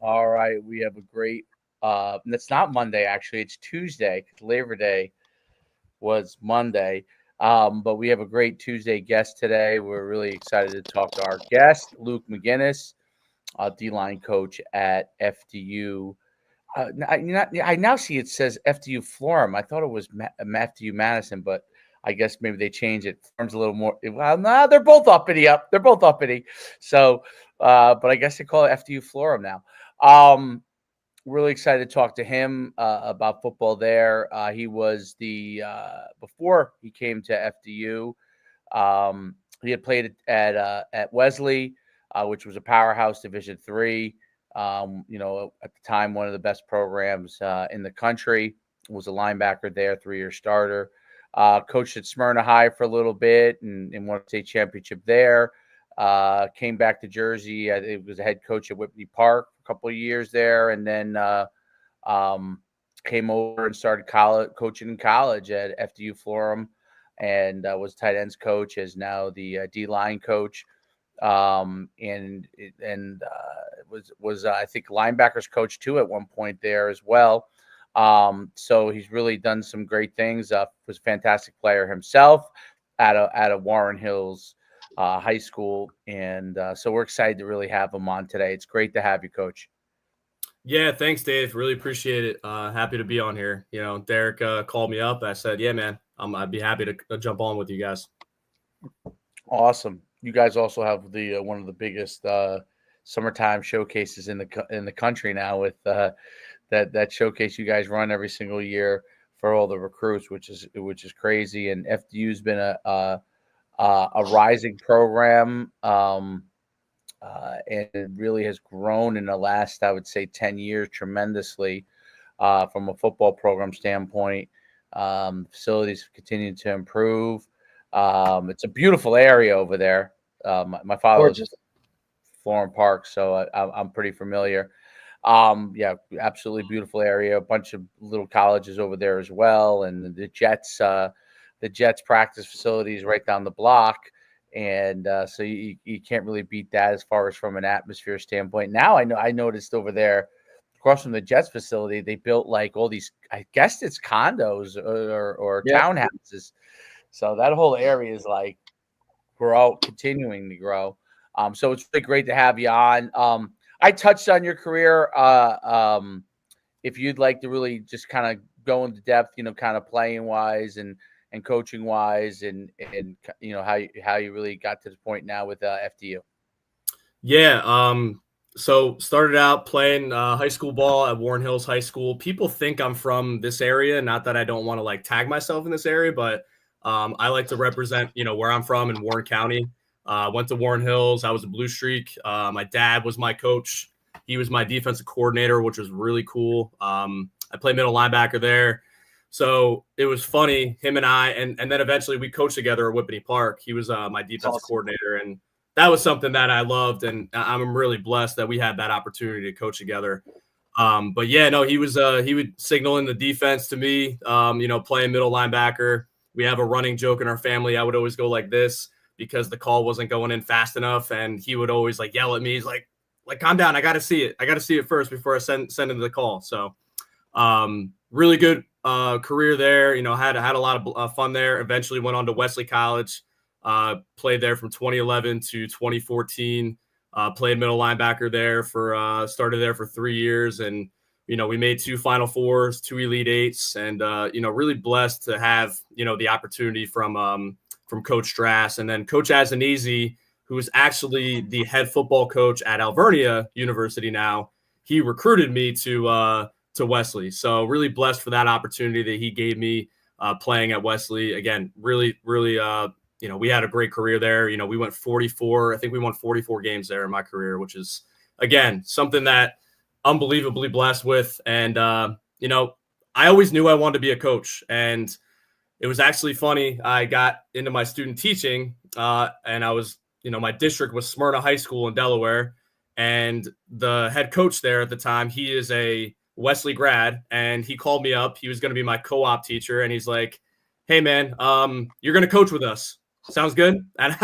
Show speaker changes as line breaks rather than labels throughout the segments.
All right, we have a great. It's not Monday actually; it's Tuesday. 'Cause Labor Day was Monday, but we have a great Tuesday guest today. We're really excited to talk to our guest, Luke Maginnis, D-line coach at FDU. I now see it says FDU Florham. I thought it was FDU Madison, but I guess maybe they changed it. Florham's a little more. Well, no, they're both uppity up. They're both uppity. So, but I guess they call it FDU Florham now. Really excited to talk to him about football there. He was before he came to FDU. He had played at Wesley, which was a powerhouse Division III. At the time, one of the best programs in the country. Was a linebacker there, 3-year starter. Coached at Smyrna High for a little bit and won a state championship there. Came back to Jersey. It was a head coach at Whitney Park for a couple of years there, and then came over and started coaching in college at FDU Florham, and was tight ends coach. Is now the D-line coach, and was I think linebackers coach too at one point there as well. So he's really done some great things. Was a fantastic player himself out of Warren Hills High School, and so we're excited to really have him on today. It's great to have you, Coach.
Yeah, thanks, Dave. Really appreciate it. Happy to be on here. Derek called me up. I said, yeah, man, I'd be happy to jump on with you guys.
Awesome. You guys also have the one of the biggest summertime showcases in the country now with that showcase you guys run every single year for all the recruits, which is crazy. And FDU's been a rising program, and it really has grown in the last, I would say, 10 years tremendously from a football program standpoint. Facilities continue to improve. It's a beautiful area over there. My father lives in Florham Park, so I'm pretty familiar. Yeah, absolutely beautiful area. A bunch of little colleges over there as well, and the Jets practice facilities right down the block, and so you can't really beat that as far as from an atmosphere standpoint. Now I noticed over there across from the Jets facility, they built like all these, I guess it's condos or townhouses. So that whole area is like continuing to grow. So it's really great to have you on. I touched on your career. If you'd like to really just kind of go into depth, kind of playing wise and coaching wise, and how you really got to the point now with FDU.
Yeah. So started out playing high school ball at Warren Hills High School. People think I'm from this area. Not that I don't want to like tag myself in this area, but I like to represent, where I'm from in Warren County. Went to Warren Hills. I was a Blue Streak. My dad was my coach. He was my defensive coordinator, which was really cool. I played middle linebacker there. So it was funny, him and I, and then eventually we coached together at Whitney Park. He was my defensive coordinator, and that was something that I loved, and I'm really blessed that we had that opportunity to coach together. But yeah, no, he would signal in the defense to me, playing middle linebacker. We have a running joke in our family. I would always go like this because the call wasn't going in fast enough, and he would always like yell at me. He's like, calm down. I got to see it. I got to see it first before I send him the call. So really good career there. Had a lot of fun there. Eventually went on to Wesley College. Played there from 2011 to 2014. Played middle linebacker there started there for 3 years, and we made 2 Final Fours, 2 Elite Eights, and really blessed to have the opportunity from Coach Strass, and then Coach Azanese, who is actually the head football coach at Alvernia University now. He recruited me to Wesley, so really blessed for that opportunity that he gave me playing at Wesley. Again, really, really. We had a great career there. We went 44. I think we won 44 games there in my career, which is, again, something that unbelievably blessed with. And, I always knew I wanted to be a coach. And it was actually funny. I got into my student teaching and I was, my district was Smyrna High School in Delaware. And the head coach there at the time, he is a Wesley grad. And he called me up. He was going to be my co-op teacher. And he's like, hey, man, you're going to coach with us. Sounds good. And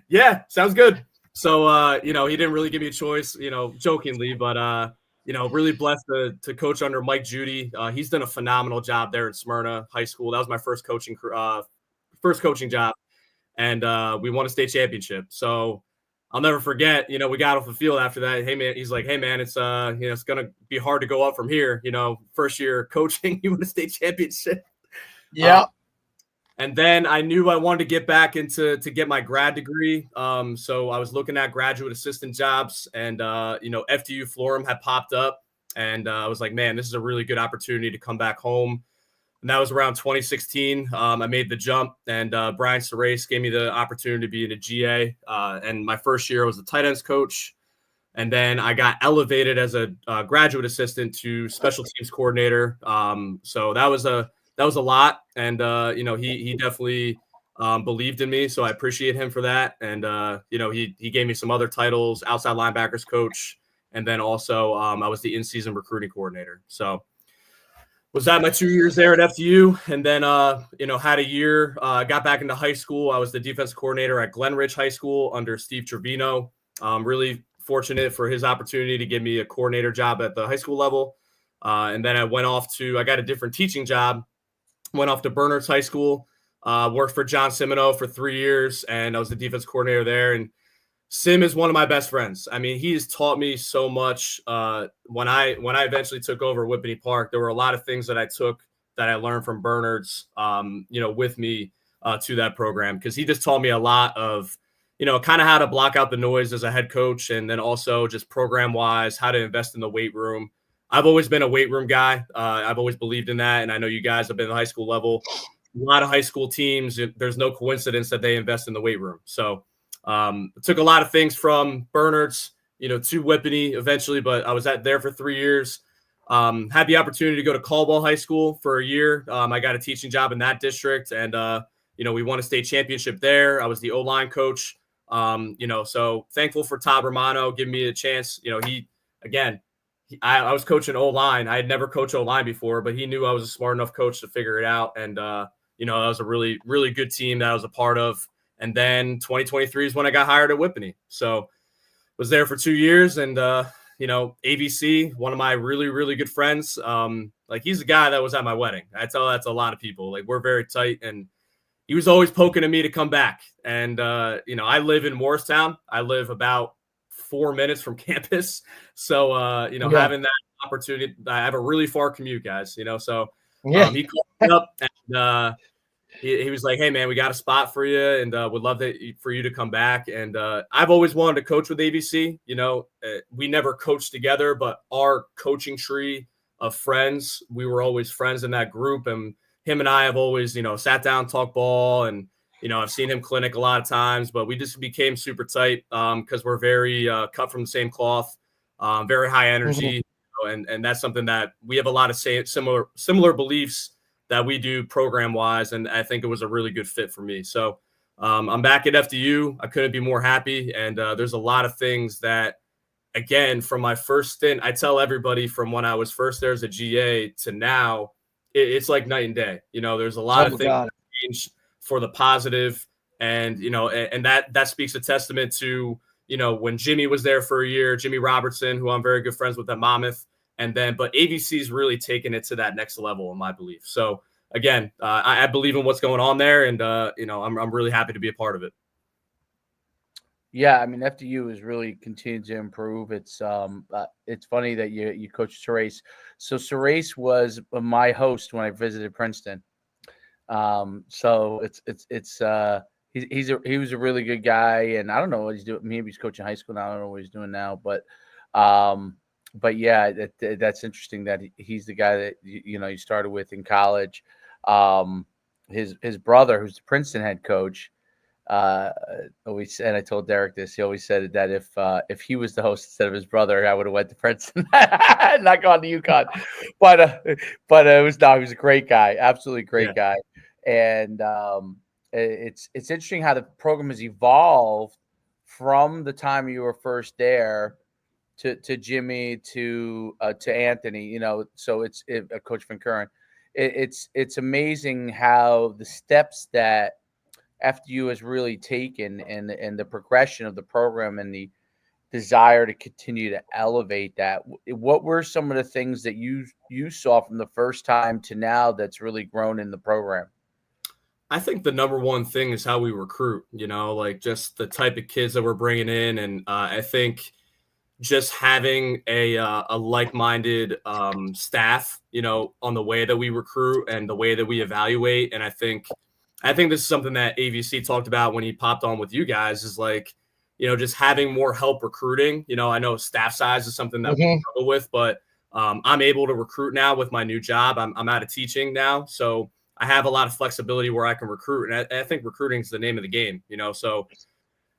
yeah, sounds good. So, he didn't really give me a choice, jokingly, but, really blessed to coach under Mike Judy. He's done a phenomenal job there in Smyrna High School. That was my first coaching job, and we won a state championship. So I'll never forget. We got off the field after that. Hey man, he's like, hey man, it's gonna be hard to go up from here. First year coaching, you won a state championship.
Yeah.
And then I knew I wanted to get back to get my grad degree. So I was looking at graduate assistant jobs, and FDU Florham had popped up, and I was like, man, this is a really good opportunity to come back home. And that was around 2016. I made the jump, and Brian Serace gave me the opportunity to be in a GA. And my first year I was the tight ends coach. And then I got elevated as a graduate assistant to special teams coordinator. So that was a lot. And, he definitely believed in me. So I appreciate him for that. And, he gave me some other titles, outside linebackers coach. And then also I was the in-season recruiting coordinator. So was at my 2 years there at FDU, and then, had a year, got back into high school. I was the defense coordinator at Glen Ridge High School under Steve Trevino. Really fortunate for his opportunity to give me a coordinator job at the high school level. And then I got a different teaching job, went off to Bernard's High School, worked for John Simino for 3 years, and I was the defense coordinator there. And Sim is one of my best friends. I mean, he's taught me so much. When I eventually took over Whippany Park, there were a lot of things that I learned from Bernard's, with me to that program, because he just taught me a lot of, kind of how to block out the noise as a head coach, and then also just program wise, how to invest in the weight room. I've always been a weight room guy. I've always believed in that, and I know you guys have been at the high school level. A lot of high school teams, there's no coincidence that they invest in the weight room. So took a lot of things from Bernard's, to Whippany eventually, but I was there for 3 years. Had the opportunity to go to Caldwell High School for a year. I got a teaching job in that district, and we won a state championship there. I was the O-line coach. So thankful for Todd Romano giving me a chance. I was coaching O-line. I had never coached O-line before, but he knew I was a smart enough coach to figure it out. And, that was a really, really good team that I was a part of. And then 2023 is when I got hired at Whippany. So was there for 2 years. And, AVC, one of my really, really good friends, he's the guy that was at my wedding. I tell that to a lot of people. Like, we're very tight, and he was always poking at me to come back. And, I live in Morristown. I live about 4 minutes from campus. So, having that opportunity, I have a really far commute, guys, so he called me up, and he was like, hey man, we got a spot for you, and would love for you to come back. And I've always wanted to coach with AVC. We never coached together, but our coaching tree of friends, we were always friends in that group. And him and I have always, sat down, talked ball, and I've seen him clinic a lot of times, but we just became super tight because we're very cut from the same cloth, very high energy, and that's something that we have a lot of similar beliefs that we do program wise, and I think it was a really good fit for me. So I'm back at FDU. I couldn't be more happy, and there's a lot of things that, again, from my first stint, I tell everybody from when I was first there as a GA to now, it's like night and day. There's a lot of things that changed for the positive, and and that speaks a testament to when Jimmy was there for a year, Jimmy Robertson, who I'm very good friends with at Monmouth, but AVC's really taken it to that next level in my belief. So again, I believe in what's going on there, and I'm really happy to be a part of it.
Yeah, I mean, FDU has really continued to improve. It's funny that you coach Serace. So Serace was my host when I visited Princeton. So he was a really good guy, and I don't know what he's doing. Maybe he's coaching high school now. I don't know what he's doing now, but yeah, that's interesting that he's the guy that you started with in college. His brother, who's the Princeton head coach, always, and I told Derek this. He always said that if he was the host instead of his brother, I would have went to Princeton, not gone to UConn. But he was a great guy, absolutely great guy. And it's interesting how the program has evolved from the time you were first there to Jimmy to Anthony. So it's Coach Van Curran. It's amazing how the steps that FDU has really taken, and the progression of the program and the desire to continue to elevate that. What were some of the things that you saw from the first time to now that's really grown in the program?
I think the number one thing is how we recruit, like just the type of kids that we're bringing in. And I think just having a like-minded staff, on the way that we recruit and the way that we evaluate. And I think this is something that AVC talked about when he popped on with you guys is like, just having more help recruiting. I know staff size is something that we struggle with, but I'm able to recruit now with my new job. I'm out of teaching now. So I have a lot of flexibility where I can recruit. And I think recruiting is the name of the game, so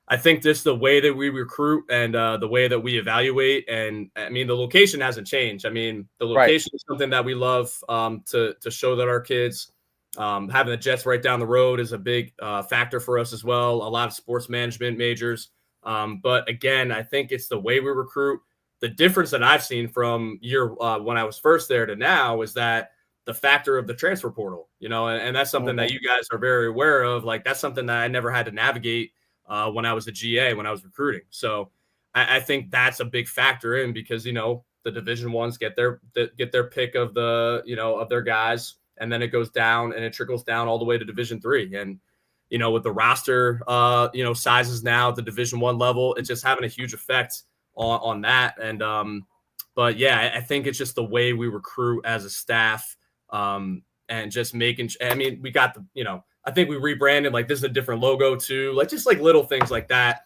I think just the way that we recruit and the way that we evaluate, and I mean, the location hasn't changed. I mean, the location is something that we love to show that our kids, having the Jets right down the road is a big factor for us as well. A lot of sports management majors. But again, I think it's the way we recruit. The difference that I've seen from when I was first there to now is that the factor of the transfer portal, and that's something that you guys are very aware of. Like, that's something that I never had to navigate when I was a GA, when I was recruiting. So I think that's a big factor in, because, the Division Ones get their pick of of their guys, and then it goes down and it trickles down all the way to Division III. And, with the roster, sizes now at the Division I level, it's just having a huge effect on that. And, but yeah, I think it's just the way we recruit as a staff, and just we got I think we rebranded, like, this is a different logo too, like just like little things like that.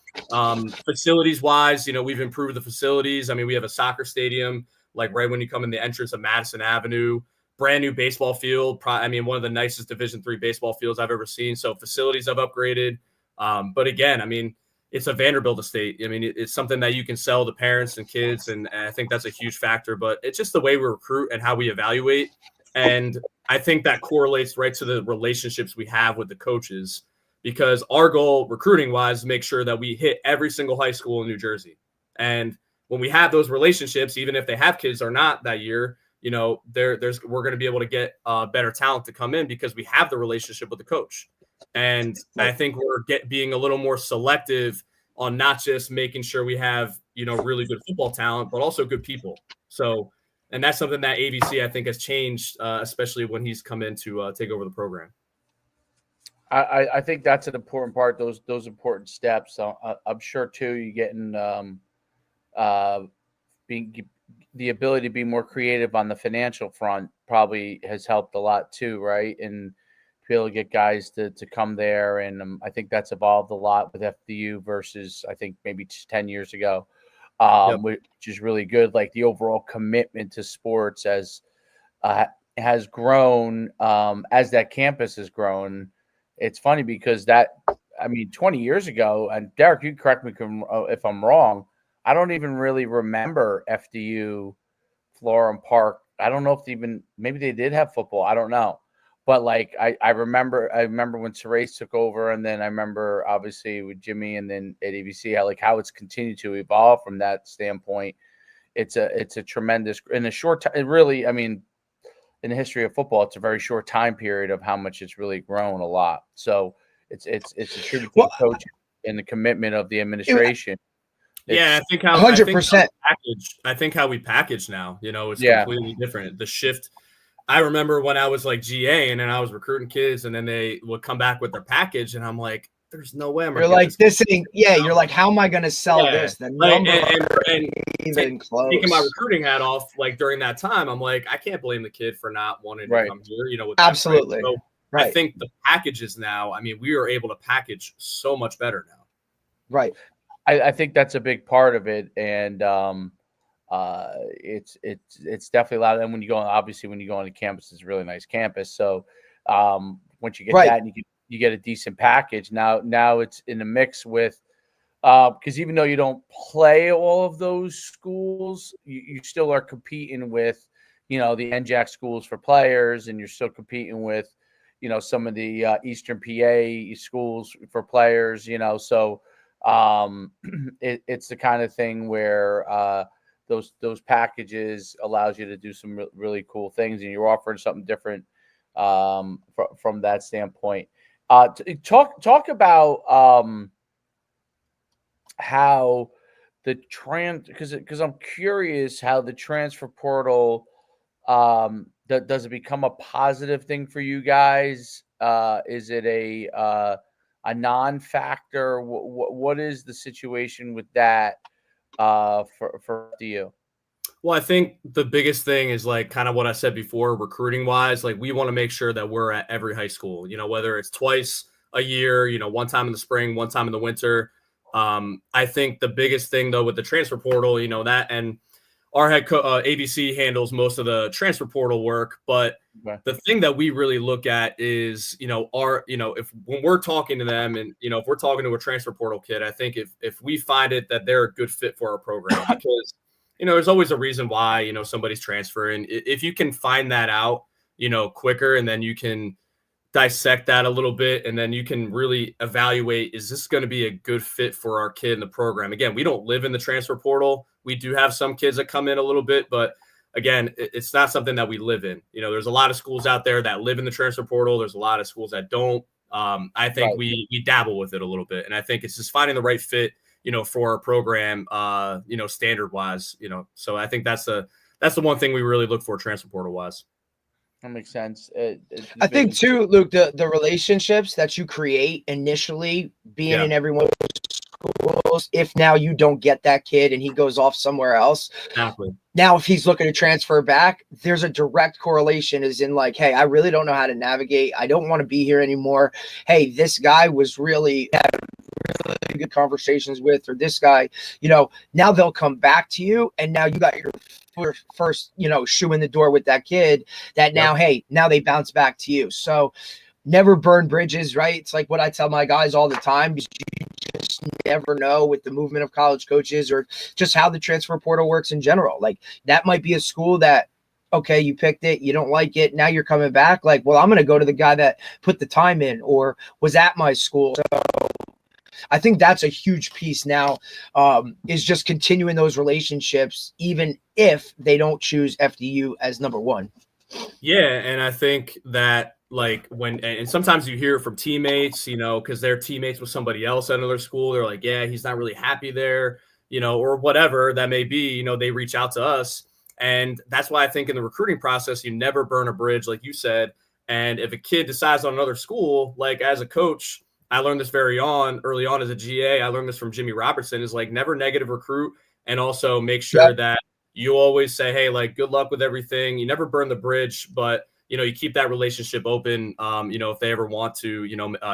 Facilities wise, we've improved the facilities. I mean, we have a soccer stadium, like right when you come in the entrance of Madison Avenue, brand new baseball field. One of the nicest Division III baseball fields I've ever seen. So facilities have upgraded. But again, it's a Vanderbilt estate. It's something that you can sell to parents and kids. And I think that's a huge factor, but it's just the way we recruit and how we evaluate. And I think that correlates right to the relationships we have with the coaches, because our goal recruiting wise is make sure that we hit every single high school in New Jersey. And when we have those relationships, even if they have kids or not that year, we're going to be able to get better talent to come in because we have the relationship with the coach. And I think we're being a little more selective on not just making sure we have, really good football talent, but also good people. So, and that's something that AVC, I think, has changed, especially when he's come in to take over the program.
I think that's an important part. Those important steps. I'm sure too. You getting being the ability to be more creative on the financial front probably has helped a lot too, right? And be able to get guys to come there, and I think that's evolved a lot with FDU versus I think maybe 10 years ago, which is really good. Like, the overall commitment to sports has grown as that campus has grown. It's funny because 20 years ago, and Derek, you correct me if I'm wrong, I don't even really remember FDU Florham Park. I don't know if maybe they did have football. I don't know. But like, I remember when Serace took over, and then I remember obviously with Jimmy, and then at ABC, how it's continued to evolve from that standpoint. It's a tremendous, in a short time, really, in the history of football, it's a very short time period of how much it's really grown a lot. So it's a tribute to the coach and the commitment of the administration.
I think how
100%.
I think how we package now, it's completely different. The shift. I remember when I was like GA and then I was recruiting kids, and then they would come back with their package, and I'm like, there's no way
you're like, you're like, how am I going to sell this? The number
and taking my recruiting hat off, like, during that time, I'm like, I can't blame the kid for not wanting to come here, with
absolutely.
So I think the packages now, we are able to package so much better now.
Right.
I think that's a big part of it, and it's definitely a lot. And when you go on the campus, it's a really nice campus. So once you get that, and you get a decent package. Now it's in the mix with because even though you don't play all of those schools, you still are competing with the NJAC schools for players, and you're still competing with some of the Eastern PA schools for players. So it's the kind of thing where those packages allows you to do some really cool things, and you're offering something different from that standpoint. Talk about how the because I'm curious how the transfer portal does it become a positive thing for you guys? Is it a non-factor? What is the situation with that for you?
Well, I think the biggest thing is like kind of what I said before, recruiting wise. Like we want to make sure that we're at every high school, whether it's twice a year, one time in the spring, one time in the winter. I think the biggest thing though with the transfer portal, that and our ABC handles most of the transfer portal work, but
Okay.
the thing that we really look at is, if when we're talking to them and, if we're talking to a transfer portal kid, I think if we find it that they're a good fit for our program, because, there's always a reason why, somebody's transferring. If you can find that out, quicker, and then you can dissect that a little bit, and then you can really evaluate, is this going to be a good fit for our kid in the program? Again, we don't live in the transfer portal. We do have some kids that come in a little bit, but again, it's not something that we live in. There's a lot of schools out there that live in the transfer portal. There's a lot of schools that don't. I think
Right.
we dabble with it a little bit, and I think it's just finding the right fit, for our program, standard wise, so I think that's the one thing we really look for transfer portal wise.
That makes sense.
I think too, Luke, the relationships that you create initially being in everyone's schools, if now you don't get that kid and he goes off somewhere else.
Exactly.
Now, if he's looking to transfer back, there's a direct correlation as in like, hey, I really don't know how to navigate. I don't want to be here anymore. Hey, this guy was really good conversations with, or this guy, now they'll come back to you, and now you got your first, shoe in the door with that kid that now, hey, now they bounce back to you. So never burn bridges, right? It's like what I tell my guys all the time. You just never know with the movement of college coaches or just how the transfer portal works in general. Like that might be a school that, okay, you picked it, you don't like it, now you're coming back. Like, well, I'm going to go to the guy that put the time in or was at my school. So I think that's a huge piece now, is just continuing those relationships, even if they don't choose FDU as number one.
Yeah, and I think that like and sometimes you hear from teammates, because they're teammates with somebody else at another school. They're like, yeah, he's not really happy there, or whatever that may be. They reach out to us. And that's why I think in the recruiting process, you never burn a bridge, like you said. And if a kid decides on another school, like as a coach, I learned this early on as a GA. I learned this from Jimmy Robertson, is like never negative recruit, and also make sure that you always say, hey, like good luck with everything. You never burn the bridge, but you keep that relationship open, if they ever want to,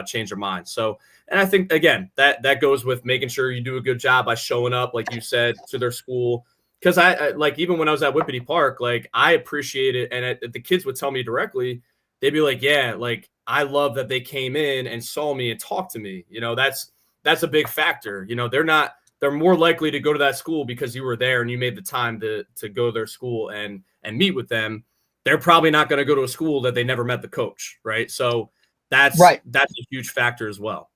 change their mind. So, and I think again, that goes with making sure you do a good job by showing up, like you said, to their school. Because I like, even when I was at Whippity Park, like I appreciate it. And the kids would tell me directly, they'd be like, yeah, like I love that they came in and saw me and talked to me. That's a big factor. They're more likely to go to that school because you were there and you made the time to go to their school and meet with them. They're probably not going to go to a school that they never met the coach. Right. So that's a huge factor as well.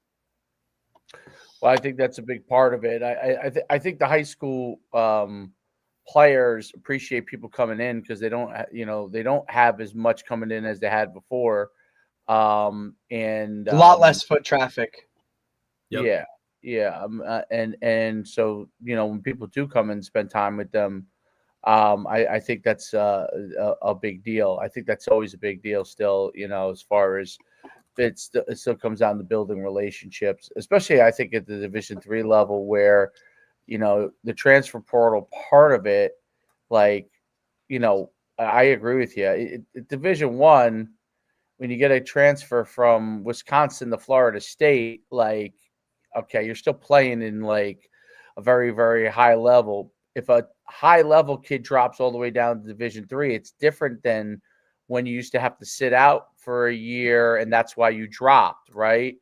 Well, I think that's a big part of it. I think the high school players appreciate people coming in because they don't have as much coming in as they had before. And
a lot less foot traffic.
Yep. Yeah. And so, when people do come and spend time with them, I think that's a big deal. I think that's always a big deal still, as far as it still comes down to building relationships, especially I think at the Division III level where, the transfer portal part of it, like, I agree with you. Division I, when you get a transfer from Wisconsin to Florida State, like, okay, you're still playing in like a very, very high level. If a high level kid drops all the way down to Division III, it's different than when you used to have to sit out for a year and that's why you dropped, right?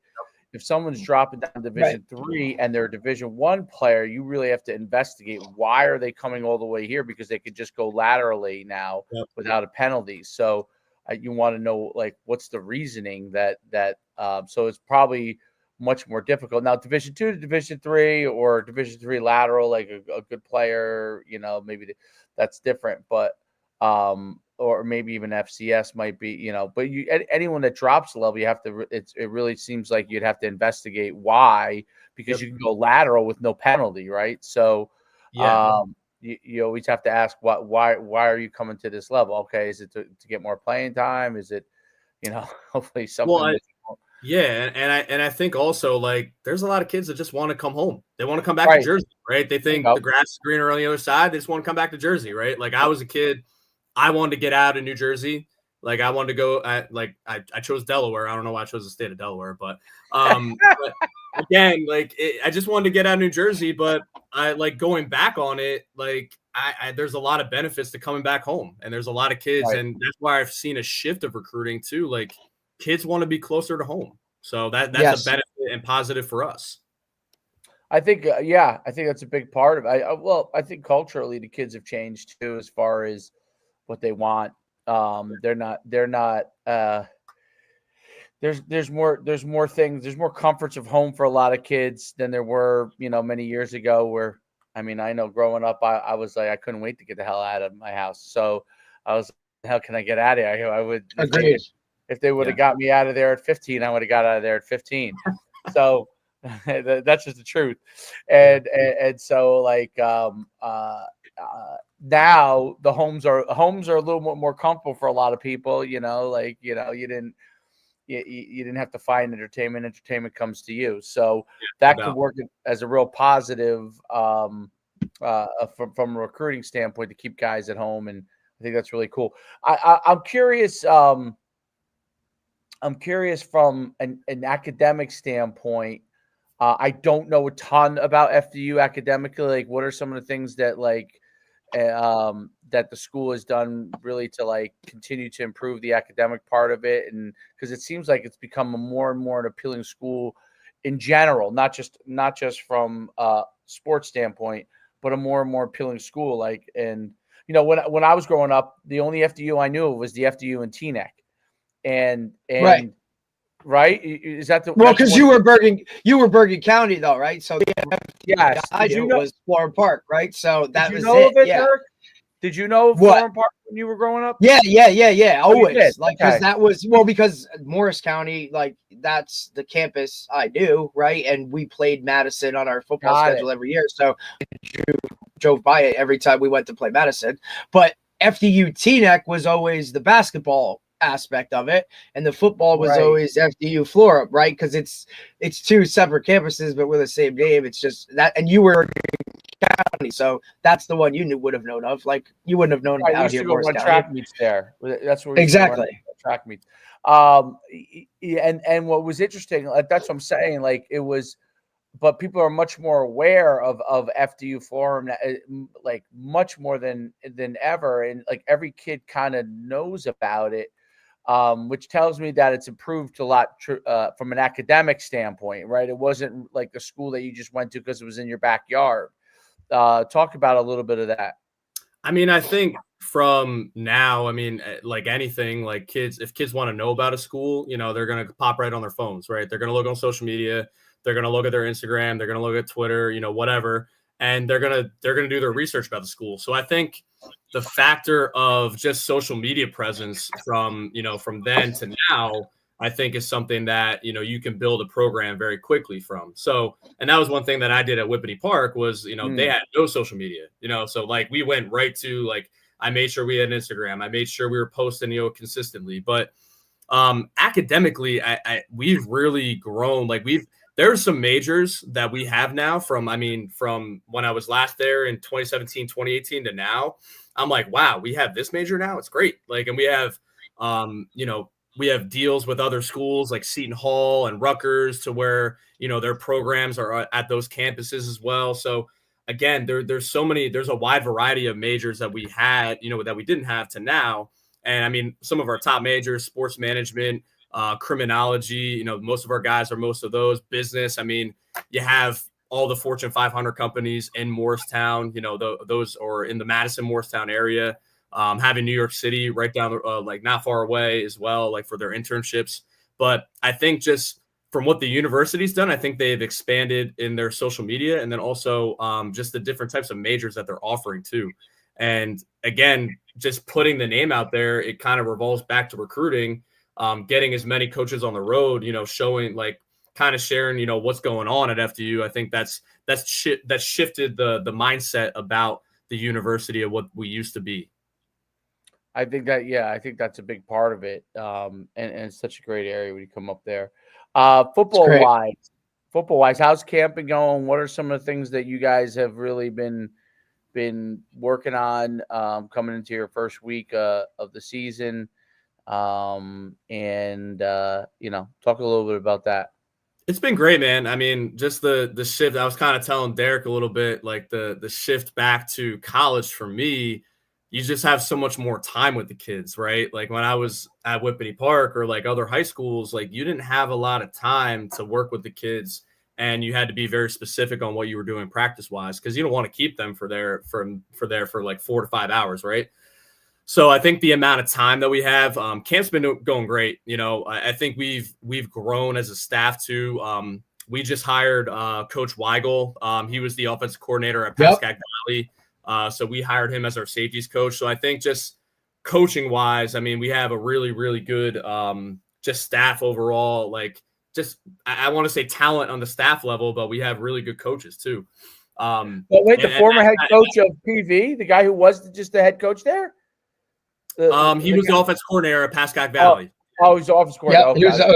If someone's dropping down to Division III and they're a Division I player, you really have to investigate why are they coming all the way here, because they could just go laterally now without a penalty. So you want to know, like, what's the reasoning that so it's probably much more difficult. Now, Division II to Division III or Division III lateral, like a good player, maybe that's different. But or maybe even FCS might be, but anyone that drops a level, you have to, it really seems like you'd have to investigate why, because you can go lateral with no penalty, right? So, you always have to ask why are you coming to this level? Okay, is it to get more playing time? Is it, hopefully something.
Well, and I think also, like, there's a lot of kids that just want to come home. They want to come back to Jersey, right? They think the grass is greener on the other side. They just want to come back to Jersey, right? Like, I was a kid, I wanted to get out of New Jersey. Like, I wanted to go I chose Delaware. I don't know why I chose the state of Delaware, but but again, like, I just wanted to get out of New Jersey, but I like going back on it. Like, I there's a lot of benefits to coming back home, and there's a lot of kids, and that's why I've seen a shift of recruiting too. Like, kids want to be closer to home, so that's a benefit and positive for us.
I think, I think that's a big part of it. I think culturally the kids have changed too, as far as what they want. They're not. There's more things. There's more comforts of home for a lot of kids than there were, many years ago. Where, I know growing up, I was like, I couldn't wait to get the hell out of my house. So I was, how can I get out of here? I would agree. If they would have got me out of there at 15, I would have got out of there at 15. So that's just the truth. And so, like, now the homes are a little more comfortable for a lot of people. You didn't have to find entertainment. Entertainment comes to you. So that could work as a real positive from a recruiting standpoint to keep guys at home. And I think that's really cool. I'm curious. I'm curious from an academic standpoint. I don't know a ton about FDU academically. Like, what are some of the things that that the school has done really to continue to improve the academic part of it? And because it seems like it's become a more and more an appealing school in general, not just from a sports standpoint, but a more and more appealing school. When I was growing up, the only FDU I knew was the FDU in Teaneck. And right? Is that the
because you were Bergen County though, right? So I
knew
it was Florham Park, right? So that was
it.
Dirk?
Did you know Florham Park when you were growing up?
Yeah. Always, because that was because Morris County, that's the campus I knew, right? And we played Madison on our football schedule every year, so drove by it every time we went to play Madison. But FDU Teaneck was always the basketball aspect of it, and the football was always FDU Florham, right? Because it's two separate campuses but with the same name. It's just that, and you were County, so that's the one you would have known of. Like, you wouldn't have known out here. Morris County.
Track meets there. That's where
exactly
track meets. And what was interesting, that's what I'm saying. Like, it was, but people are much more aware of FDU Florham, like much more than ever, and like every kid kind of knows about it. Which tells me that it's improved a lot from an academic standpoint, right? It wasn't like a school that you just went to because it was in your backyard. Talk about a little bit of that.
I think from now, like anything, like if kids want to know about a school, they're going to pop right on their phones, right? They're going to look on social media. They're going to look at their Instagram. They're going to look at Twitter, whatever. And they're going to do their research about the school. So I think the factor of just social media presence from then to now, I think is something that, you can build a program very quickly from. So, and that was one thing that I did at Whippany Park was, they had no social media, so like we went right to I made sure we had an Instagram. I made sure we were posting, consistently. But academically, we've really grown. There's some majors that we have now from when I was last there in 2017, 2018 to now. I'm like, wow, we have this major now. It's great. And we have, we have deals with other schools like Seton Hall and Rutgers to where, their programs are at those campuses as well. So again, there's a wide variety of majors that we had, that we didn't have to now. And some of our top majors, sports management, criminology, most of our guys are most of those. Business, you have all the Fortune 500 companies in Morristown, those or in the Madison Morristown area, having New York City right down not far away as well, for their internships. But I think just from what the university's done, I think they've expanded in their social media, and then also just the different types of majors that they're offering too. And again, just putting the name out there, it kind of revolves back to recruiting, getting as many coaches on the road, showing kind of sharing, what's going on at FDU. I think that's shifted the mindset about the university of what we used to be.
I think that's a big part of it. And it's such a great area when you come up there. Football wise, how's camping going? What are some of the things that you guys have really been working on coming into your first week of the season? Talk a little bit about that.
It's been great, man. I mean, just the shift. I was kind of telling Derek a little bit, like the shift back to college for me. You just have so much more time with the kids, right? Like when I was at Whippany Park or like other high schools, like you didn't have a lot of time to work with the kids, and you had to be very specific on what you were doing practice wise because you don't want to keep them for like 4 to 5 hours, right? So I think the amount of time that we have, camp's been going great. I think we've grown as a staff too. We just hired Coach Weigel. He was the offensive coordinator at Pascack Valley. So we hired him as our safeties coach. So I think just coaching wise, I mean, we have a really, really good just staff overall. Like just, I want to say talent on the staff level, but we have really good coaches too.
But wait, the former head coach of PV, the guy who was just the head coach there?
He was the offensive coordinator at Pascack Valley.
Oh, he's the offensive coordinator.
Yeah,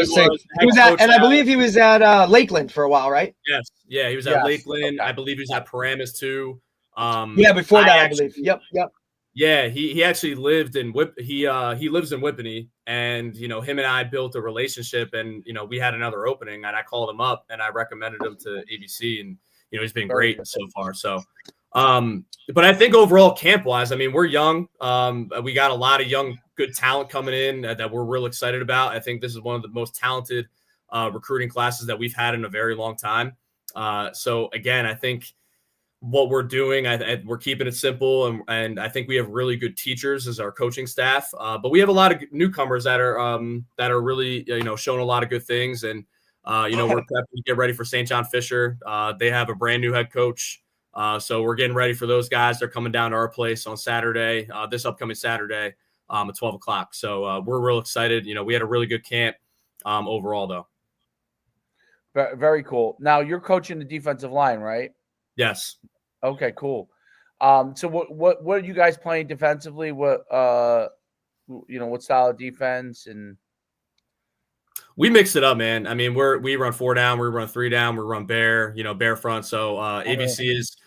he was at, and I believe he was at Lakeland for a while, right?
Yes. Yeah, he was at Lakeland. Okay. I believe he was at Paramus too.
Before that, I believe. Yep.
Yeah, he actually lived in he lives in Whippany, and him and I built a relationship, and we had another opening, and I called him up and I recommended him to ABC, and he's been great so far. So but I think overall camp wise, I mean, we're young. We got a lot of young, good talent coming in that we're real excited about. I think this is one of the most talented recruiting classes that we've had in a very long time. So again, I think what we're doing, we're keeping it simple, and I think we have really good teachers as our coaching staff. But we have a lot of newcomers that are really showing a lot of good things, and we're prepping to get ready for St. John Fisher. They have a brand new head coach. So we're getting ready for those guys. They're coming down to our place on Saturday, this upcoming Saturday at 12 o'clock. So we're real excited. We had a really good camp overall, though.
Very cool. Now you're coaching the defensive line, right?
Yes.
Okay, cool. So what are you guys playing defensively? What style of defense? And
we mix it up, man. I mean, we run 4 down, we run 3 down, we run bear front. So ABC is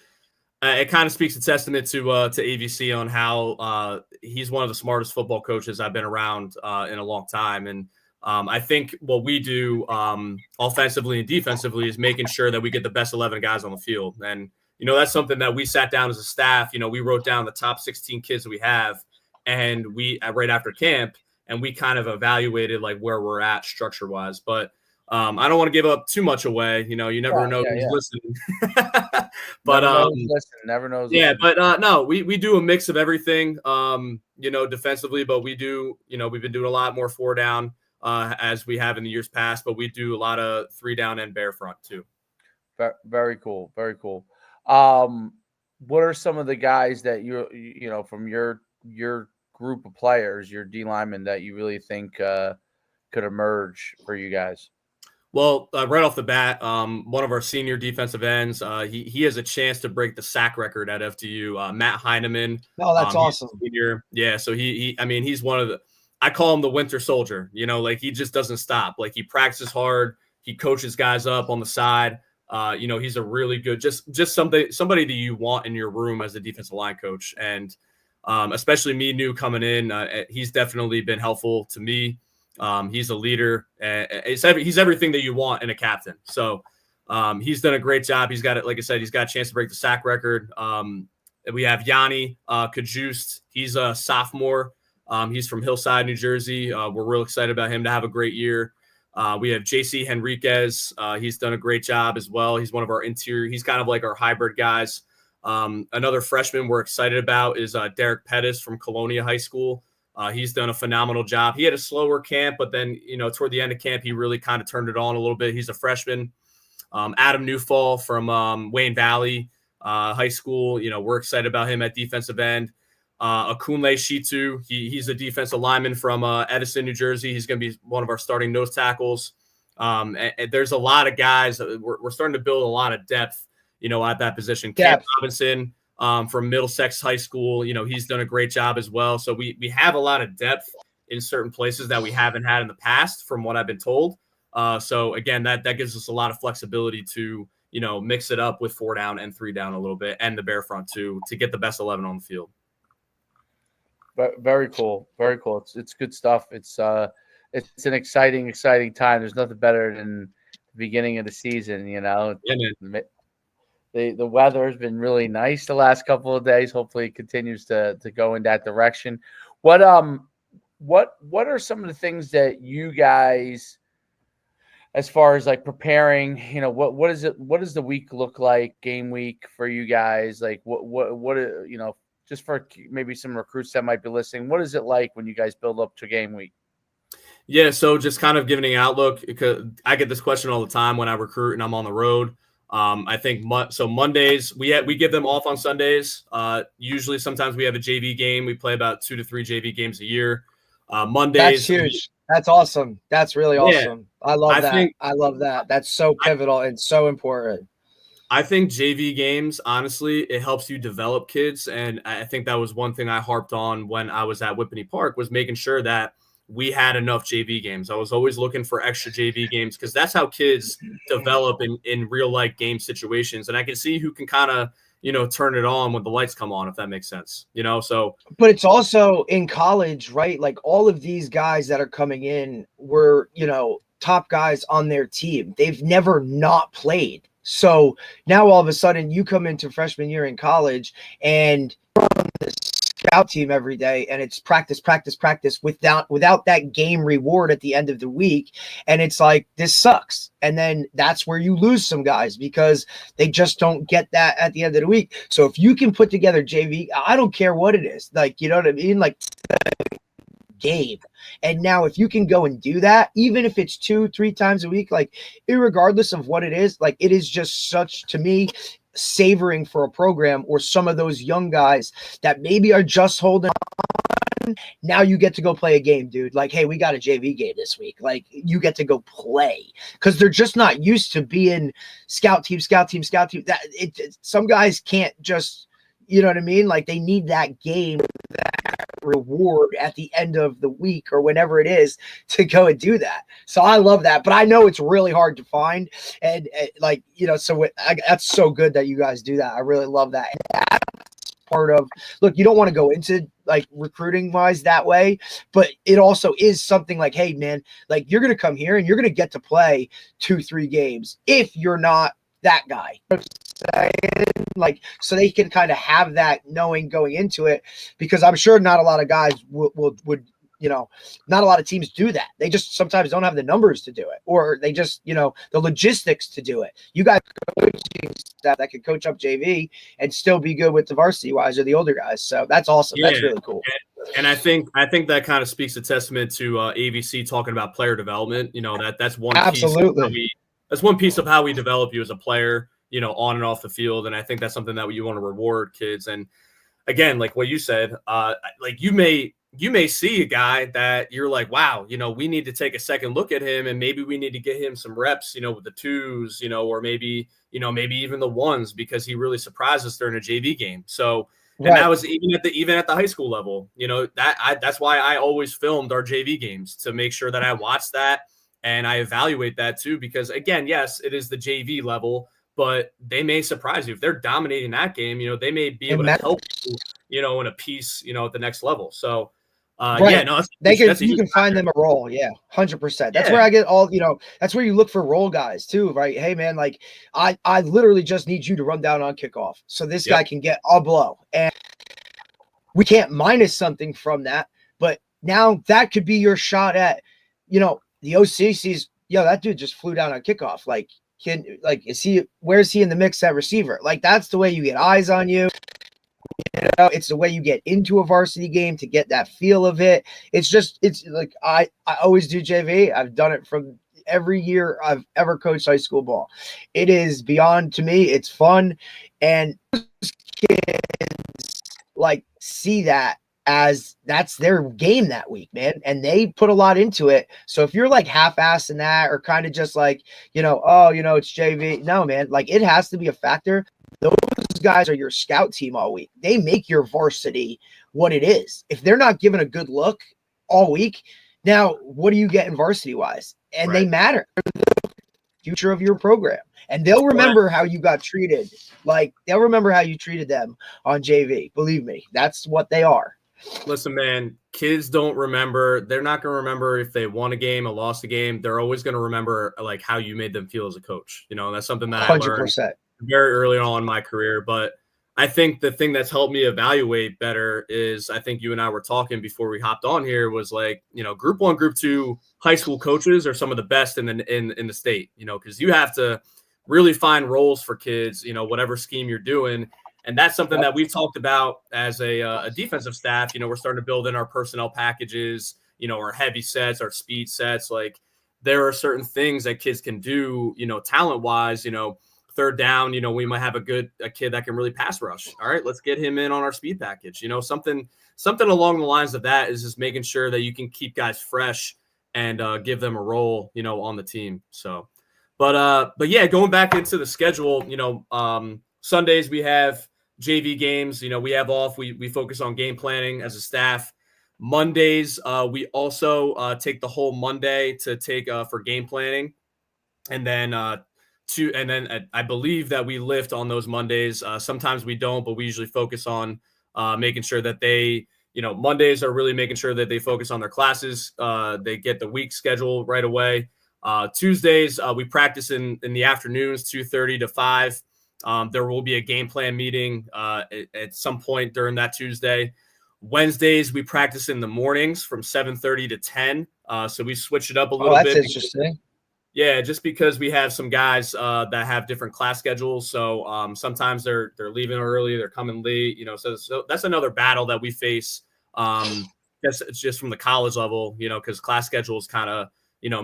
it kind of speaks a testament to AVC on how he's one of the smartest football coaches I've been around in a long time. And I think what we do offensively and defensively is making sure that we get the best 11 guys on the field. And, that's something that we sat down as a staff. We wrote down the top 16 kids that we have, and we right after camp, and we kind of evaluated like where we're at structure wise. But I don't want to give up too much away. You never know who's listening. But
never knows.
Yeah, but no, we do a mix of everything. Defensively, but we do. We've been doing a lot more 4 down as we have in the years past. But we do a lot of 3 down and bear front too.
Very cool. Very cool. What are some of the guys that from your group of players, your D linemen, that you really think could emerge for you guys?
Well, right off the bat, one of our senior defensive ends, he has a chance to break the sack record at FDU. Matt Heineman.
Oh, that's awesome.
Senior. Yeah, so he's one of the. I call him the winter soldier. He just doesn't stop. Like he practices hard. He coaches guys up on the side. He's a really good, just somebody that you want in your room as a defensive line coach, and especially me new coming in, he's definitely been helpful to me. He's a leader. He's everything that you want in a captain. So he's done a great job. He's got it. Like I said, he's got a chance to break the sack record. We have Yanni Kajust. He's a sophomore. He's from Hillside, New Jersey. We're real excited about him to have a great year. We have JC Henriquez. He's done a great job as well. He's one of our interior. He's kind of like our hybrid guys. Another freshman we're excited about is Derek Pettis from Colonia High School. He's done a phenomenal job. He had a slower camp, but then, toward the end of camp, he really kind of turned it on a little bit. He's a freshman. Adam Newfall from Wayne Valley. high school. We're excited about him at defensive end. Akunle Shitu, he's a defensive lineman from Edison, New Jersey. He's going to be one of our starting nose tackles. And there's a lot of guys. We're starting to build a lot of depth, at that position. Cam Robinson from Middlesex High School, he's done a great job as well. So we have a lot of depth in certain places that we haven't had in the past, from what I've been told. So again, that gives us a lot of flexibility to, mix it up with 4 down and 3 down a little bit, and the bare front too, to get the best 11 on the field.
Very cool. Very cool. It's good stuff. It's an exciting time. There's nothing better than the beginning of the season,
Yeah, man.
The weather has been really nice the last couple of days. Hopefully it continues to go in that direction. What are some of the things that you guys, as far as like preparing, what does the week look like, game week for you guys? Like what just for maybe some recruits that might be listening, what is it like when you guys build up to game week?
Yeah, so just kind of giving an outlook, because I get this question all the time when I recruit and I'm on the road. I think Mondays we give them off on Sundays. Usually, sometimes we have a JV game. We play about 2 to 3 JV games a year. Mondays,
that's huge. That's awesome. That's really awesome. I love that. I love that. That's so pivotal and so important.
I think JV games, honestly, it helps you develop kids. And I think that was one thing I harped on when I was at Whippany Park, was making sure that we had enough JV games. I was always looking for extra JV games, because that's how kids develop in real life game situations. And I can see who can kind of, turn it on when the lights come on, if that makes sense, so.
But it's also in college, right? Like all of these guys that are coming in were, top guys on their team. They've never not played. So now all of a sudden you come into freshman year in college and you're on the scout team every day, and it's practice without that game reward at the end of the week. And it's like, this sucks. And then that's where you lose some guys, because they just don't get that at the end of the week. So if you can put together JV, I don't care what it is, like, you know what I mean? Like, game. And now if you can go and do that, even if it's 2-3 times a week, like irregardless of what it is, like it is just such, to me, savoring for a program, or some of those young guys that maybe are just holding on. Now you get to go play a game, dude. Like, hey, we got a JV game this week. Like, you get to go play, because they're just not used to being scout team. That some guys can't just, you know what I mean? Like, they need that game, that reward at the end of the week or whenever it is, to go and do that. So I love that, but I know it's really hard to find. And like, so that's so good that you guys do that. I really love that. And that's part of, look, you don't want to go into like recruiting wise that way, but it also is something like, hey man, like you're going to come here and you're going to get to play 2-3 games if you're not that guy. Like, so they can kind of have that knowing going into it, because I'm sure not a lot of guys would not a lot of teams do that. They just sometimes don't have the numbers to do it, or they just, the logistics to do it. You guys coaching staff that can coach up JV and still be good with the varsity wise or the older guys. So that's awesome. Yeah. That's really cool.
And I think that kind of speaks a testament to AVC talking about player development. That's one
absolutely.
That's one piece of how we develop you as a player, on and off the field. And I think that's something that you want to reward kids. And again, like what you said, like you may see a guy that you're like, wow, we need to take a second look at him, and maybe we need to get him some reps, with the 2s, or maybe even the 1s, because he really surprised us during a JV game. So, and that was even at the high school level, that's why I always filmed our JV games, to make sure that I watch that and I evaluate that too, because again, yes, it is the JV level, but they may surprise you if they're dominating that game. They may be able to help you, in a piece, at the next level. So,
you can find them a role. Yeah. 100%. That's where I get all, that's where you look for role guys too, right? Hey man, like I literally just need you to run down on kickoff, so this guy can get a blow, and we can't minus something from that. But now that could be your shot at, the OC sees, that dude just flew down on kickoff. Like, where is he in the mix at receiver? Like, that's the way you get eyes on you. It's the way you get into a varsity game, to get that feel of it. It's like, I always do JV. I've done it from every year I've ever coached high school ball. It is beyond, to me, it's fun. And kids like see that as that's their game that week, man. And they put a lot into it. So if you're like half-assed in that, or kind of just like, oh, it's JV. No, man, like it has to be a factor. Those guys are your scout team all week. They make your varsity what it is. If they're not given a good look all week, now what do you get in varsity wise? And They matter. They're the future of your program. And they'll remember how you got treated. Like they'll remember how you treated them on JV. Believe me, that's what they are.
Listen, man, kids don't remember. They're not going to remember if they won a game or lost a game. They're always going to remember like how you made them feel as a coach. That's something that 100%. I learned very early on in my career. But I think the thing that's helped me evaluate better is, I think you and I were talking before we hopped on here, was like, Group 1, Group 2 high school coaches are some of the best in the state, because you have to really find roles for kids, whatever scheme you're doing. And that's something that we've talked about as a defensive staff. We're starting to build in our personnel packages, our heavy sets, our speed sets. Like there are certain things that kids can do, talent-wise, third down, we might have a kid that can really pass rush. All right, let's get him in on our speed package. Something along the lines of that is just making sure that you can keep guys fresh and give them a role, on the team. So, but yeah, going back into the schedule, Sundays we have JV games, we have off. We focus on game planning as a staff. Mondays, we also take the whole Monday to take for game planning. And then I believe that we lift on those Mondays. Sometimes we don't, but we usually focus on making sure that they, Mondays are really making sure that they focus on their classes. They get the week schedule right away. Tuesdays, we practice in the afternoons, 2:30 to 5. There will be a game plan meeting at some point during that Tuesday. Wednesdays, we practice in the mornings from 7:30 to 10. So we switch it up a little bit.
That's interesting.
Yeah, just because we have some guys that have different class schedules. So sometimes they're leaving early, they're coming late, so that's another battle that we face. It's just from the college level, because class schedules kind of,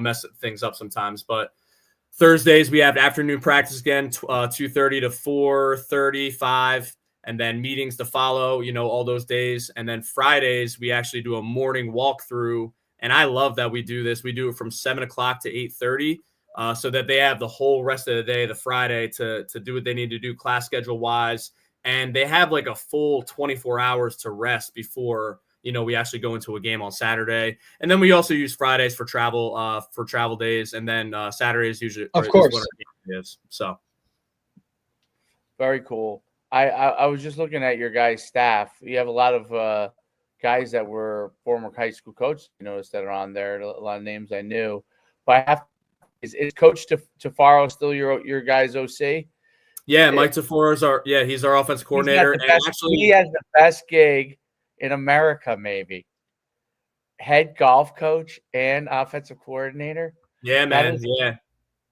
mess things up sometimes. But Thursdays, we have afternoon practice again, 2:30 to 4:30, 5, and then meetings to follow, all those days. And then Fridays, we actually do a morning walkthrough. And I love that we do this. We do it from 7 o'clock to 8:30 so that they have the whole rest of the day, the Friday, to do what they need to do class schedule wise. And they have like a full 24 hours to rest before, we actually go into a game on Saturday. And then we also use Fridays for travel days. And then Saturdays usually,
of course,
when our game is. So
very cool. I was just looking at your guys' staff. You have a lot of guys that were former high school coaches, that are on there. A lot of names I knew. But is Coach Tafaro still your guys' OC?
Yeah, Mike Tafaro is he's our offensive coordinator.
He has the best gig in America, maybe. Head golf coach and offensive coordinator.
Yeah, man.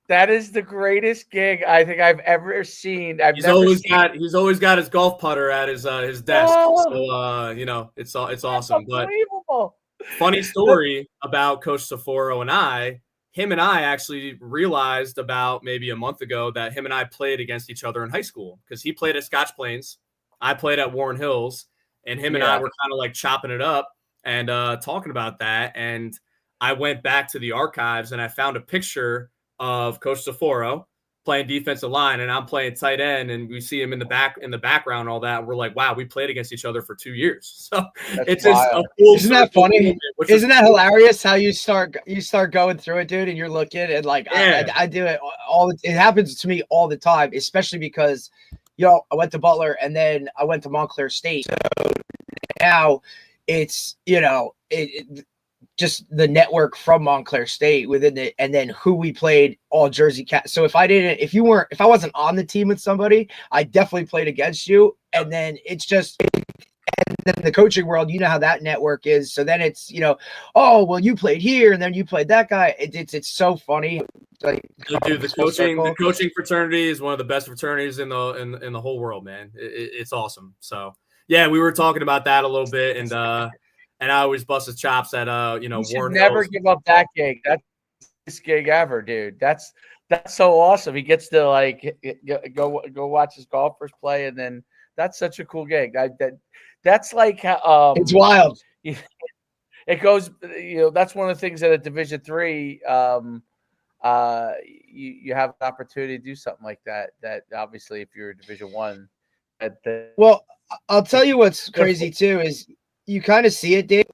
That is the greatest gig I think I've ever seen.
He's always got his golf putter at his desk. Oh, so it's awesome. But funny story about Coach Tafaro and him and I actually realized about maybe a month ago that him and I played against each other in high school, because he played at Scotch Plains, I played at Warren Hills, and him and I were kind of like chopping it up and talking about that. And I went back to the archives and I found a picture of Coach Tafaro playing defensive line, and I'm playing tight end, and we see him in the background, all that. We're like, wow, we played against each other for 2 years. So it's just a full.
Isn't that funny? Isn't that hilarious? How you start going through it, dude, and you're looking and like, I do it all. It happens to me all the time, especially because, I went to Butler and then I went to Montclair State. So now it's, just the network from Montclair State within it, and then who we played all Jersey Cat. So if I wasn't on the team with somebody, I definitely played against you. And then it's just, and then the coaching world, how that network is. So then it's, oh, well, you played here and then you played that guy. It's so funny. Like,
dude, the coaching fraternity is one of the best fraternities in the whole world, man. It's awesome. So yeah, we were talking about that a little bit, and I always bust his chops at
you
Warren
never
Hills.
give up that gig. That's gig ever, dude. That's so awesome. He gets to like go watch his golfers play, and then that's such a cool gig. That's like
It's wild.
It goes, that's one of the things that at Division III, you have an opportunity to do something like that. That obviously, if you're a Division I,
Well, I'll tell you what's crazy too is you kind of see it, Dave.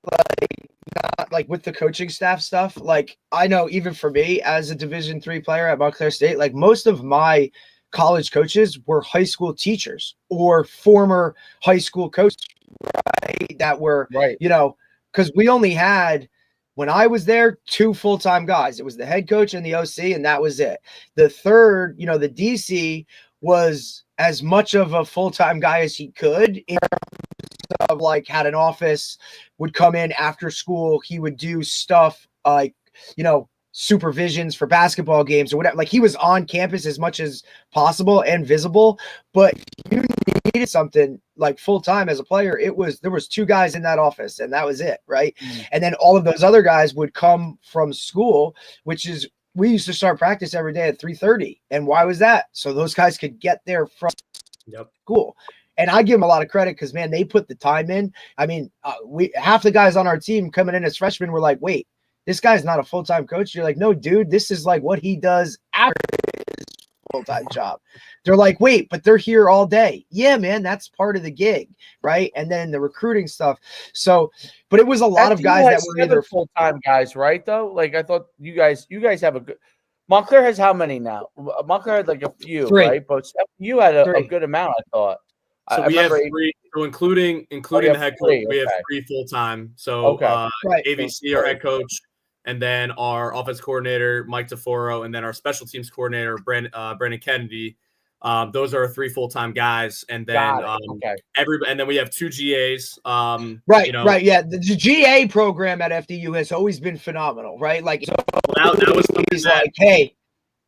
Not like with the coaching staff stuff. Like I know even for me as a Division III player at Montclair State, like most of my college coaches were high school teachers or former high school coaches, right? That were,
right.
Because we only had, when I was there, 2 full-time guys. It was the head coach and the OC, and that was it. The third, the DC was as much of a full-time guy as he could in terms of like had an office, would come in after school. He would do stuff like, supervisions for basketball games or whatever. Like he was on campus as much as possible and visible, but you needed something like full-time as a player. There was 2 guys in that office and that was it. Right. And then all of those other guys would come from school, which is, we used to start practice every day at 3:30. And why was that? So those guys could get there from school. And I give them a lot of credit because, man, they put the time in. I mean, half the guys on our team coming in as freshmen were like, wait, this guy's not a full-time coach. You're like, no, dude, this is like what he does after his full-time job. They're like, wait, but they're here all day. Yeah, man, that's part of the gig, right? And then the recruiting stuff. So, but it was a lot of guys that were either
full-time guys, right? Though, like I thought you guys have a good. Montclair has how many now? Montclair had like a few,
3.
right? But you had a good amount, I thought.
So we have 3. So including the head coach, we have 3 full-time. So AVC, our head coach, and then our offense coordinator, Mike DeForo, and then our special teams coordinator, Brandon Kennedy. Those are our 3 full-time guys. And then and then we have 2 GAs.
Right. Yeah. The GA program at FDU has always been phenomenal, right? Like
that was something
like, hey,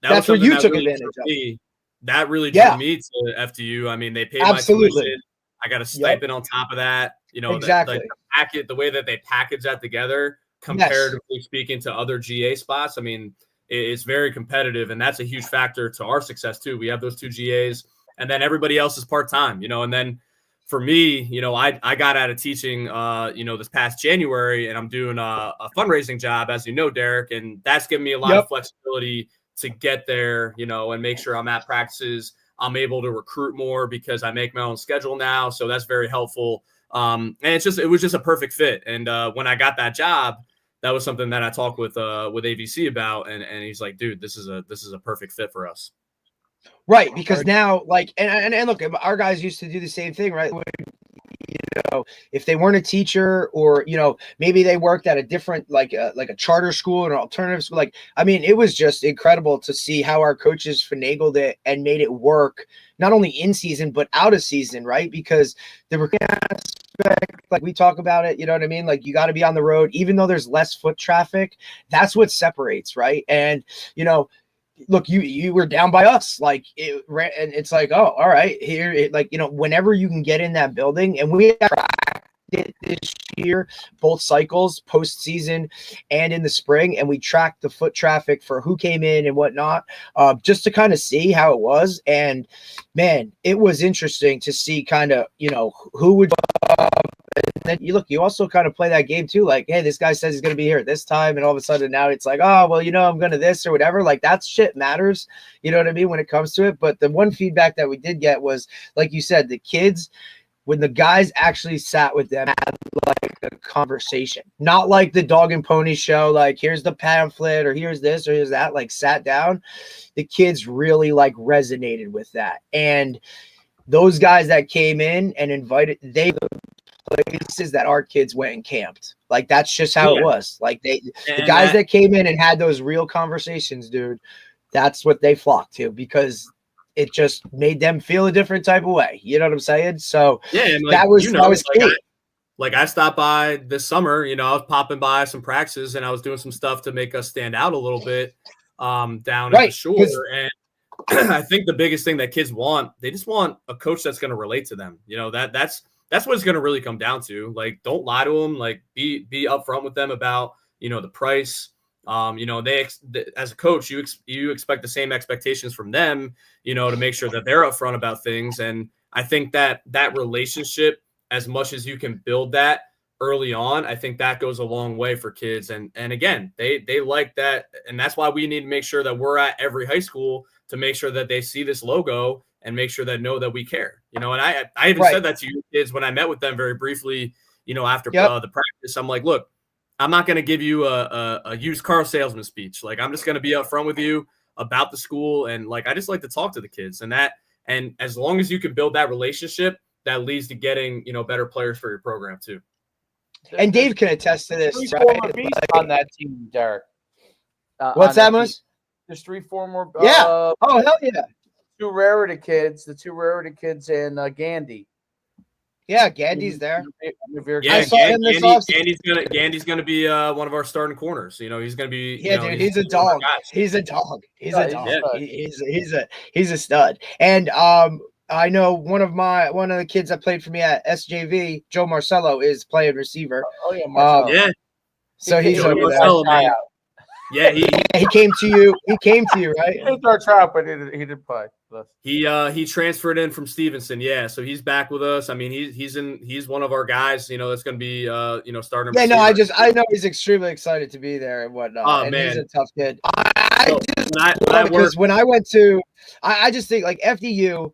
that's where you took advantage of.
That really drew me to FDU. I mean, they paid my tuition. I got a stipend on top of that.
Exactly.
The way that they package that together, comparatively speaking to other GA spots, I mean, it's very competitive, and that's a huge factor to our success too. We have those 2 GAs, and then everybody else is part-time, and then for me, I got out of teaching, this past January, and I'm doing a fundraising job, as you know, Derek, and that's given me a lot of flexibility to get there, and make sure I'm at practices. I'm able to recruit more because I make my own schedule now. So that's very helpful. And it was just a perfect fit. And when I got that job, that was something that I talked with AVC about. And he's like, dude, this is a perfect fit for us.
Right. Because now, like, and look, our guys used to do the same thing, right? If they weren't a teacher or, maybe they worked at a different, like a charter school or an alternative school. Like, I mean, it was just incredible to see how our coaches finagled it and made it work, not only in season, but out of season, right? Because the recruiting aspect, like we talk about it, you know what I mean? Like you got to be on the road, even though there's less foot traffic, that's what separates, right? And, look, you were down by us, like it, and it's like, oh, all right, here, whenever you can get in that building, and we did this year, both cycles, postseason and in the spring, and we tracked the foot traffic for who came in and whatnot, just to kind of see how it was. And man, it was interesting to see kind of, who would. And then you also kind of play that game too. Like, hey, this guy says he's going to be here at this time. And all of a sudden now it's like, oh, well, I'm going to this or whatever. Like that shit matters. You know what I mean? When it comes to it. But the one feedback that we did get was, like you said, the kids, when the guys actually sat with them, had like a conversation, not like the dog and pony show. Like, here's the pamphlet or here's this or here's that, like sat down. The kids really like resonated with that. And those guys that came in and invited, places that our kids went and camped. Like that's just how it was. Like the guys that came in and had those real conversations, dude, that's what they flocked to because it just made them feel a different type of way. You know what I'm saying? So that was key.
I stopped by this summer, I was popping by some practices and I was doing some stuff to make us stand out a little bit down at the shore. And I think the biggest thing that kids want, they just want a coach that's going to relate to them. That's what it's going to really come down to. Like, don't lie to them. Like, be upfront with them about, the price, as a coach, you expect the same expectations from them, to make sure that they're upfront about things. And I think that relationship, as much as you can build that early on, I think that goes a long way for kids. And again, they like that. And that's why we need to make sure that we're at every high school to make sure that they see this logo and make sure that know that we care, and I even said that to you kids when I met with them very briefly, after the practice. I'm like, look, I'm not going to give you a used car salesman speech. Like, I'm just going to be upfront with you about the school. And like, I just like to talk to the kids, and as long as you can build that relationship, that leads to getting, better players for your program too.
And Dave can attest to this.
Three former beasts on that team, Derek.
What's that, Mus?
There's 3 former.
Yeah. Oh, hell yeah.
The two Rarity kids in Gandy.
Yeah, Gandy's there.
Yeah, I saw him this offseason. Gandy's gonna be one of our starting corners. He's gonna be.
Yeah, dude, he's a dog. He's a dog. He's a dog. He's a stud. And I know one of the kids that played for me at SJV, Joe Marcello, is playing receiver.
Oh yeah, Marcello.
Yeah.
So he's over
Marcello, man. Yeah,
he came to you. He came to you, right?
He did our tryout, but he didn't play.
He transferred in from Stevenson. Yeah, so he's back with us. I mean, he's one of our guys. That's going to be starting.
Yeah, no, I know he's extremely excited to be there and whatnot.
Oh,
and
man,
he's a tough kid.
When
I went to, I just think like FDU.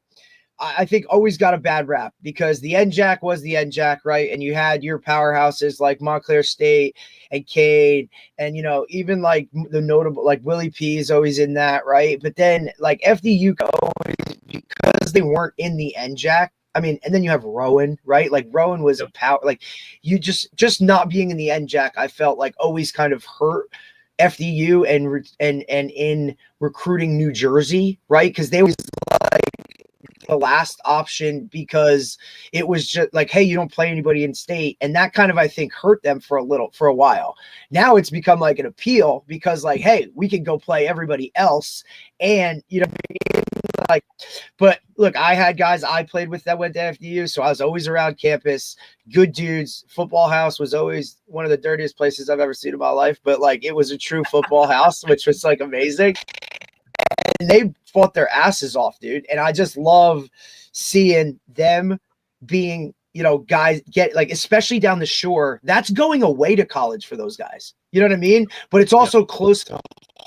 I think always got a bad rap because the NJAC was the NJAC, right? And you had your powerhouses like Montclair State and Cade, and even like the notable like Willie P is always in that, right? But then like FDU always, because they weren't in the NJAC. I mean, and then you have Rowan, right? Like Rowan was a power, like you just not being in the NJAC, I felt like always kind of hurt FDU and in recruiting New Jersey, right? Because they was like the last option because it was just like, hey, you don't play anybody in state, and that kind of I think hurt them for a while. Now it's become like an appeal because like, hey, we can go play everybody else, and like, but look, I had guys I played with that went to FDU, so I was always around campus, good dudes. Football house was always one of the dirtiest places I've ever seen in my life, but like it was a true football house, which was like amazing. And they fought their asses off, dude. And I just love seeing them being, guys get like, especially down the shore, that's going away to college for those guys. You know what I mean? But it's also close to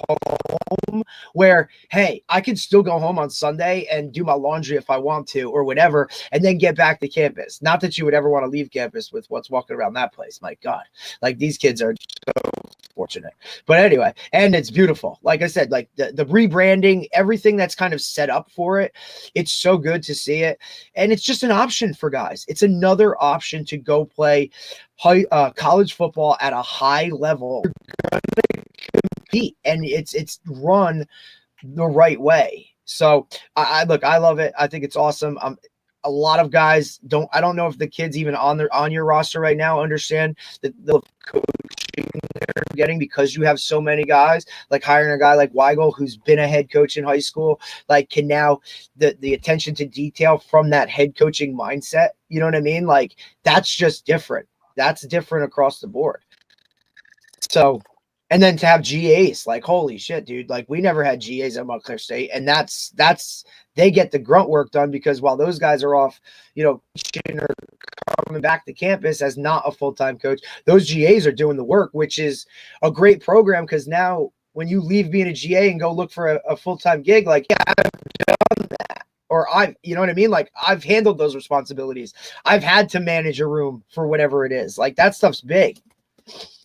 home where, hey, I can still go home on Sunday and do my laundry if I want to or whatever, and then get back to campus. Not that you would ever want to leave campus with what's walking around that place. My God, like these kids are so fortunate. But anyway, and it's beautiful. Like I said, like the rebranding, everything that's kind of set up for it. It's so good to see it. And it's just an option for guys. It's another option to go play college football at a high level. Compete, and it's run the right way. So I love it. I think it's awesome. A lot of guys I don't know if the kids even on your roster right now understand the coaching they're getting, because you have so many guys. Like hiring a guy like Weigel, who's been a head coach in high school, like can now the attention to detail from that head coaching mindset. You know what I mean? Like that's just different. That's different across the board. So, and then to have GAs, like, holy shit, dude. Like we never had GAs at Montclair State. And that's they get the grunt work done, because while those guys are off, or coming back to campus as not a full-time coach, those GAs are doing the work, which is a great program. Because now when you leave being a GA and go look for a full-time gig, like, yeah, I've done that. Or you know what I mean? Like I've handled those responsibilities. I've had to manage a room for whatever it is. Like that stuff's big.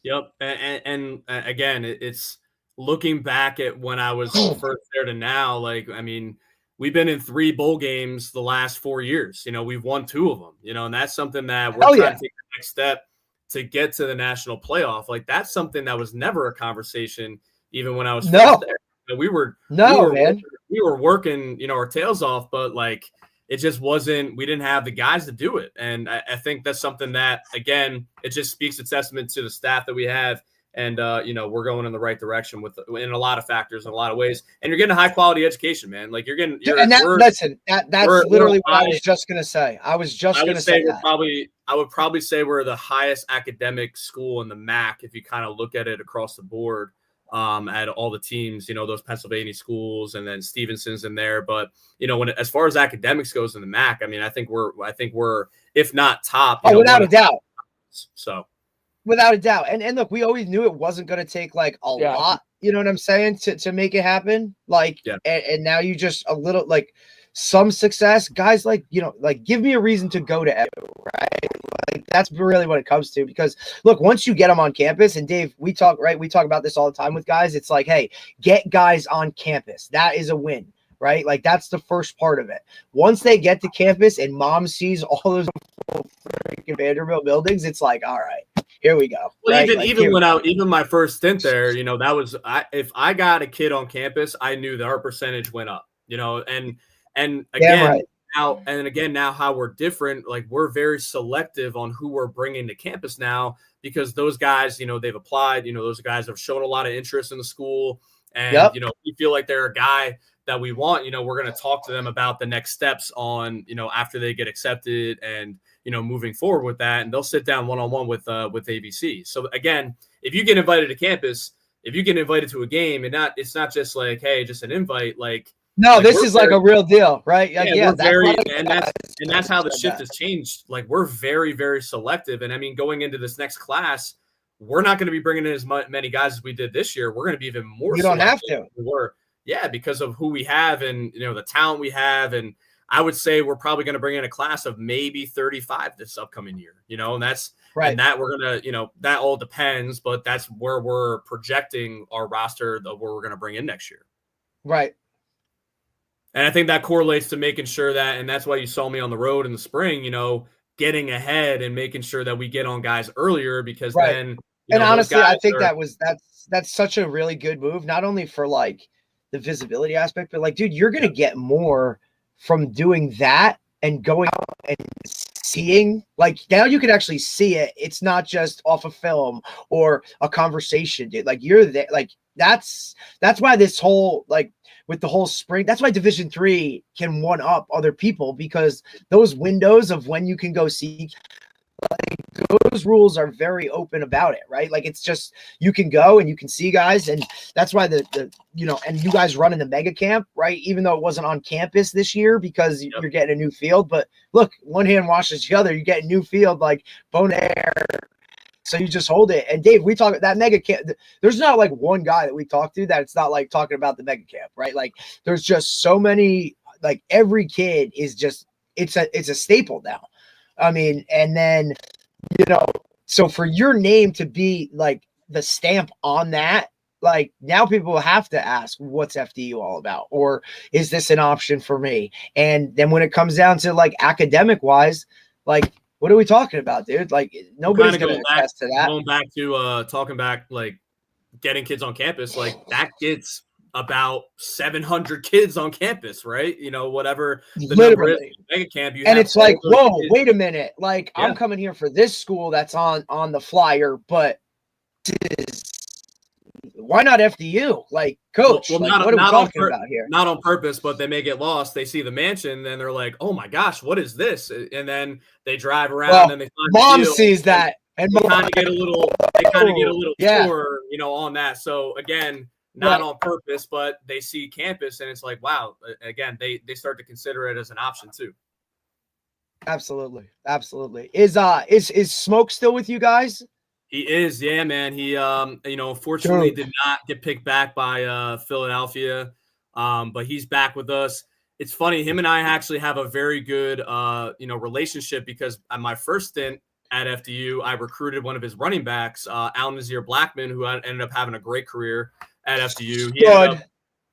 Yep. And again, it's looking back at when I was first there to now, like, I mean, we've been in 3 bowl games the last 4 years. We've won 2 of them, and that's something that we're trying to take the next step to get to the national playoff. Like that's something that was never a conversation, even when I was first there. We were working, our tails off, but like it just wasn't. We didn't have the guys to do it, and I think that's something that, again, it just speaks a testament to the staff that we have, and we're going in the right direction in a lot of factors, in a lot of ways, and you're getting a high quality education, man. Like you're getting.
That's literally what I was just gonna say. I would
probably say we're the highest academic school in the MAC if you kind of look at it across the board. at all the teams, those Pennsylvania schools, and then Stevenson's in there. But, as far as academics goes in the MAC, I mean, I think we're, if not top,
without a doubt.
So
without a doubt. And look, we always knew it wasn't going to take like a lot, you know what I'm saying, to make it happen. Like, and now you just a little, like, some success, guys, like, like, give me a reason to go to FDU, right? Like, that's really what it comes to, because look, once you get them on campus, and Dave, we talk about this all the time with guys. It's like, hey, get guys on campus. That is a win, right? Like, that's the first part of it. Once they get to campus and mom sees all those freaking Vanderbilt buildings, it's like, all right, here we go.
Well,
right?
even my first stint there, that was, if I got a kid on campus, I knew that our percentage went up, and again, now how we're different, like, we're very selective on who we're bringing to campus now, because those guys, they've applied, those guys have shown a lot of interest in the school, and, we feel like they're a guy that we want, we're going to talk to them about the next steps on, after they get accepted and, moving forward with that, and they'll sit down one-on-one with ABC. So again, if you get invited to campus, if you get invited to a game, and it's not just like, hey, just an invite, like,
no, this is like a real deal, right?
That's how the shift has changed. Like, we're very, very selective. And I mean, going into this next class, we're not going to be bringing in as many guys as we did this year. We're going to be even more.
You don't have to.
Because of who we have and, the talent we have. And I would say we're probably going to bring in a class of maybe 35 this upcoming year, and that's right. And that we're going to, that all depends, but that's where we're projecting our roster of where we're going to bring in next year.
Right.
And I think that correlates to making sure that, and that's why you saw me on the road in the spring, getting ahead and making sure that we get on guys earlier, because then,
and honestly, I think that's such a really good move, not only for like the visibility aspect, but like, dude, you're going to get more from doing that and going out and seeing, like, now you can actually see it. It's not just off of film or a conversation, dude. Like, you're there. Like, that's why this whole, like, with the whole spring, that's why Division III can one up other people, because those windows of when you can go see, like, those rules are very open about it, right? Like, it's just, you can go and you can see guys, and that's why the and you guys running the mega camp, right? Even though it wasn't on campus this year, because you're getting a new field, but look, one hand washes the other. You get a new field, like bone air. So you just hold it. And Dave, we talk that mega camp. There's not like one guy that we talk to that it's not like talking about the mega camp, right? Like, there's just so many, like, every kid is just, it's a staple now. I mean, and then, so for your name to be like the stamp on that, like, now people have to ask, what's FDU all about? Or is this an option for me? And then when it comes down to like academic wise, like, what are we talking about, dude? Like, nobody's going to attest to that.
Going back to talking about, like, getting kids on campus, like, that gets about 700 kids on campus, right? Whatever the number is, mega camp.
And it's like, whoa, wait a minute. Like, I'm coming here for this school that's on the flyer, but why not FDU? Like, coach, what are we talking about here?
Not on purpose, but they may get lost. They see the mansion, and they're like, "Oh my gosh, what is this?" And then they drive around, and they find
mom sees that, and
they kind of get a little tour, on that. So again, not on purpose, but they see campus, and it's like, wow. Again, they start to consider it as an option too.
Absolutely. Is Smoke still with you guys?
He is, yeah, man. He, unfortunately did not get picked back by Philadelphia, but he's back with us. It's funny, him and I actually have a very good, relationship, because at my first stint at FDU, I recruited one of his running backs, Al Nazir Blackman, who ended up having a great career at FDU.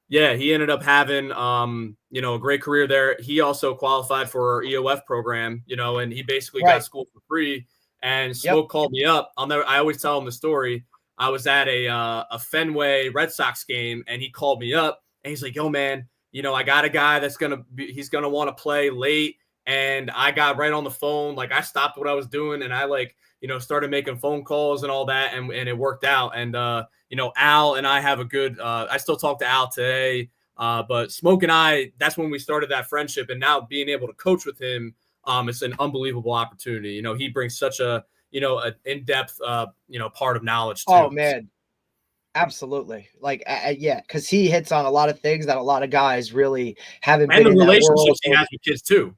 He ended up having, a great career there. He also qualified for our EOF program, and he basically got school for free. And Smoke called me up. I always tell him the story. I was at a Fenway Red Sox game, and he called me up, and he's like, "Yo, man, I got a guy that's he's gonna want to play late." And I got right on the phone. Like, I stopped what I was doing, and I started making phone calls and all that, and it worked out. And Al and I have a good. I still talk to Al today, but Smoke and I, that's when we started that friendship, and now being able to coach with him. It's an unbelievable opportunity. He brings such a, an in-depth, part of knowledge too.
Oh man. Absolutely. Like, yeah, because he hits on a lot of things that a lot of guys really haven't
And
been
the
in that world.
relationships he has with kids too.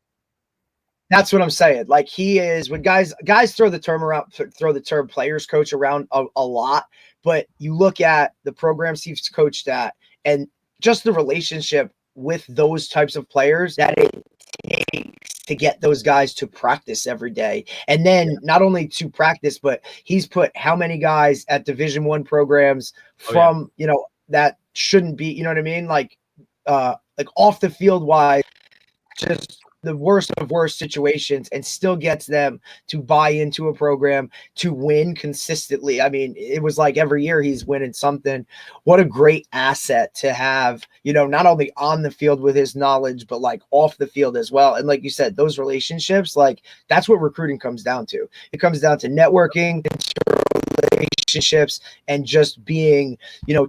That's what I'm saying. Like, he is, when guys throw the term players coach around a lot, but you look at the programs he's coached at and just the relationship with those types of players that it takes to get those guys to practice every day. And then not only to practice, but he's put how many guys at Division I programs from, that shouldn't be, you know what I mean? Like off the field wise, just the worst of worst situations, and still gets them to buy into a program to win consistently. I mean, it was like every year he's winning something. What a great asset to have, not only on the field with his knowledge, but like off the field as well. And like you said, those relationships, like that's what recruiting comes down to. It comes down to networking, relationships, and just being,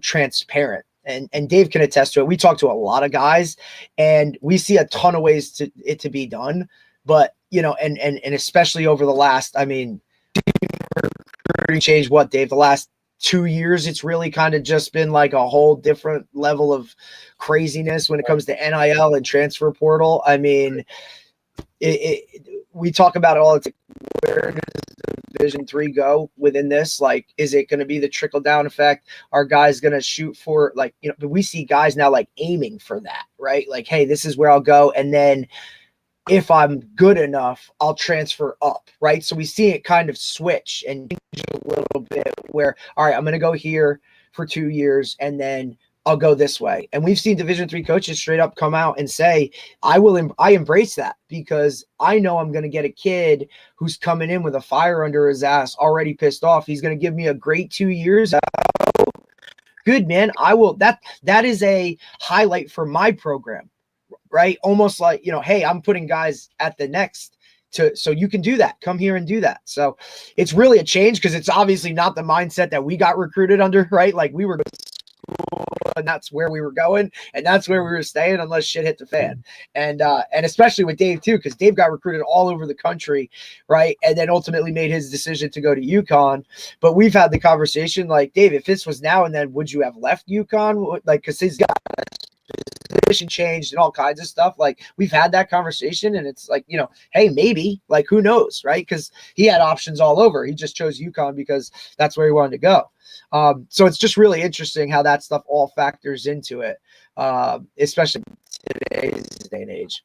transparent. And Dave can attest to it. We talk to a lot of guys, and we see a ton of ways to be done. But and especially over the last, I mean, recruiting changed what, Dave? The last 2 years, it's really kind of just been like a whole different level of craziness when it comes to NIL and transfer portal. I mean, we talk about it all. It's like, where does Division III go within this? Like, is it going to be the trickle down effect? Are guys going to shoot for, like, we see guys now like aiming for that, right? Like, hey, this is where I'll go. And then if I'm good enough, I'll transfer up, right? So we see it kind of switch and change a little bit where, all right, I'm going to go here for 2 years and then I'll go this way. And we've seen Division III coaches straight up come out and say, I embrace that because I know I'm going to get a kid who's coming in with a fire under his ass, already pissed off. He's going to give me a great 2 years. Good, man. I will. That is a highlight for my program, right? Almost like, hey, I'm putting guys at the next so you can do that. Come here and do that. So it's really a change because it's obviously not the mindset that we got recruited under, right? Like, we were and that's where we were going and that's where we were staying unless shit hit the fan. And especially with Dave too, because Dave got recruited all over the country, right? And then ultimately made his decision to go to UConn. But we've had the conversation like, Dave, if this was now and then, would you have left UConn? Like, because he's got position changed and all kinds of stuff. Like, we've had that conversation and it's like, hey, maybe, like, who knows, right? Because he had options all over. He just chose UConn because that's where he wanted to go. So it's just really interesting how that stuff all factors into it, especially today's day and age.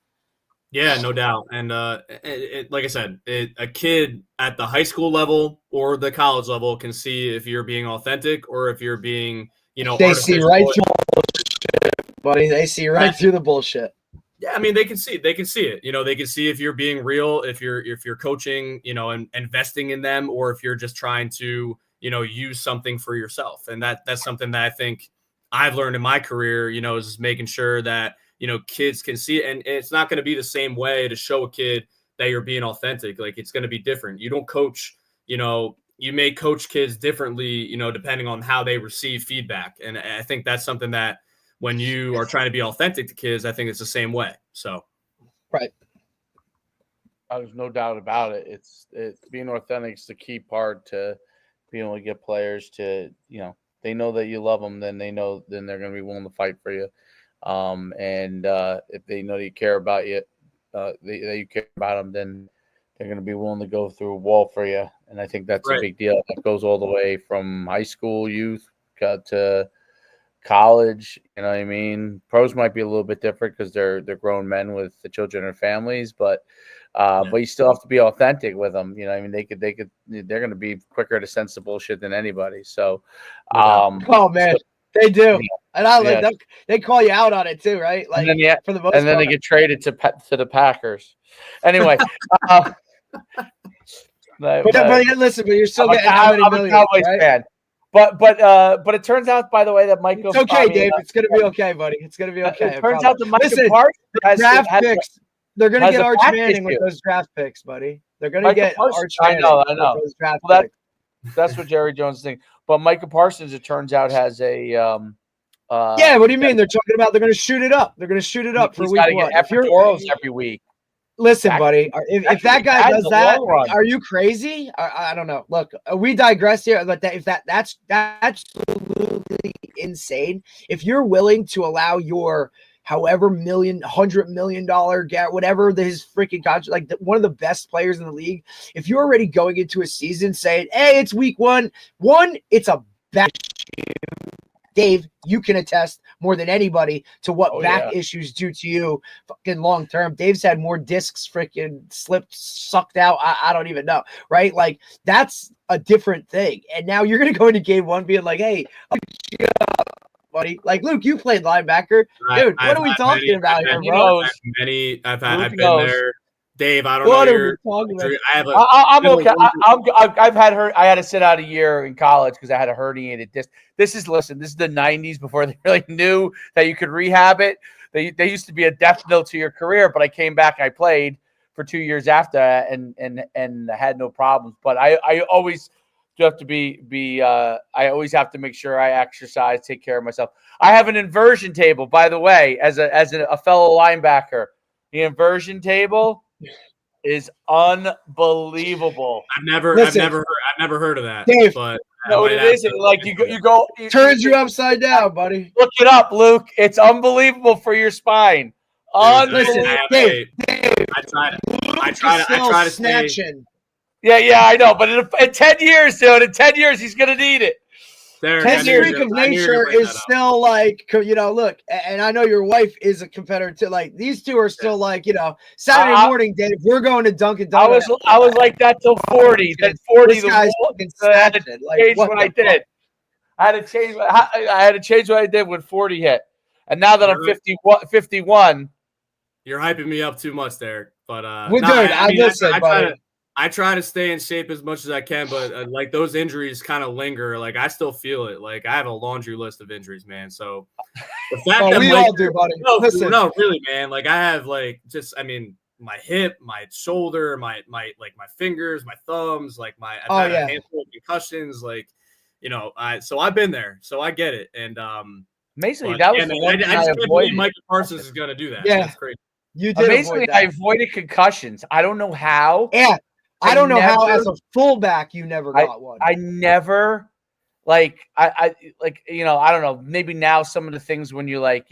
Yeah, no doubt. And like I said, a kid at the high school level or the college level can see if you're being authentic or if you're being,
they see right through the bullshit, buddy. They see right through the bullshit.
Yeah, I mean, they can see it. They can see if you're being real, if you're coaching, and investing in them, or if you're just trying to, use something for yourself. And that's something that I think I've learned in my career, is making sure that, kids can see it. And it's not going to be the same way to show a kid that you're being authentic. Like, it's going to be different. You don't coach, you may coach kids differently, depending on how they receive feedback. And I think that's something that when you are trying to be authentic to kids, I think it's the same way. So,
right.
There's no doubt about it. It's being authentic is the key part to being able to get players to, they know that you love them, then they're going to be willing to fight for you. And if they know that you care about you, that you care about them, then they're going to be willing to go through a wall for you. And I think that's a big deal. That goes all the way from high school youth to college. You know what I mean? Pros might be a little bit different because they're grown men with the children and families, but you still have to be authentic with them. You know what I mean? They're going to be quicker to sense the bullshit than anybody. So,
oh man, they do. And I like that. They call you out on it too, right? Like,
and then,
for the most part,
they get traded to the Packers. Anyway,
but listen, but you're still getting how many millions,
Cowboys
right?
fan. But it turns out, by the way, that Michael.
It's okay, Dave. It's gonna be okay, buddy. It's gonna be okay.
It turns out that Michael Parsons has
draft picks. They're gonna get Arch Manning with
issue.
those draft picks, buddy. They're gonna get Arch Manning.
I know.
With those draft
picks.
Picks.
That's what Jerry Jones thinks. But Michael Parsons, it turns out, has a.
Yeah, what do you mean? They're talking about they're going to shoot it up. They're going to shoot it up for week one.
Get every week.
Listen, buddy, if that guy does that,
run.
are you crazy? I don't know. Look, we digress here, but that's absolutely insane. If you're willing to allow your however $100 million whatever his freaking contract, like one of the best players in the league, if you're already going into a season saying, "Hey, it's week one, it's a bad issue." Dave, you can attest more than anybody to what back issues do to you fucking long term. Dave's had more discs freaking slipped, sucked out. I don't even know, right? Like, that's a different thing. And now you're going to go into game one being like, "Hey, buddy." Like, Luke, you played linebacker. Dude, what are we talking about here, bro?
I've been there. Dave, I don't know.
What are we talking about?
I'm okay. I've had I had to sit out a year in college because I had a herniated disc. This is the 90s before they really knew that you could rehab it. They used to be a death knell to your career, but I came back. I played for 2 years after that and had no problems. But I always do have to I always have to make sure I exercise, take care of myself. I have an inversion table, by the way, as a fellow linebacker. The inversion table is unbelievable.
I've never heard of that.
Dave,
but
no, it isn't. Like you go
turns you upside down, buddy.
Look it up, Luke. It's unbelievable for your spine.
Listen, Dave,
I try to
snatching.
Yeah, I know. But in 10 years, dude, he's gonna need it.
His freak of nature is still like, look, and I know your wife is a competitor too. Like, these two are still like, Saturday morning, Dave, we're going to Dunkin' Donuts.
I was like that till 40. Then 40,
this guy's fucking snatching.
Change what I did. I had to change what I did when 40 hit. And now that I'm 51.
You're hyping me up too much, Derek. But I try to stay in shape as much as I can, but like those injuries kind of linger. Like I still feel it. Like I have a laundry list of injuries, man. So the fact that
we all do, buddy.
No, really, man. Like I have my hip, my shoulder, my fingers, my thumbs, like I've had a handful of concussions. Like, so I've been there, so I get it. And
amazingly, that was the one thing I
just believe Michael Parsons is gonna do that.
Yeah,
that's crazy.
You did.
Amazingly, I avoided concussions. I don't know how.
Yeah. I don't know how, as a fullback, you never got one.
I never, I don't know. Maybe now some of the things when you I'm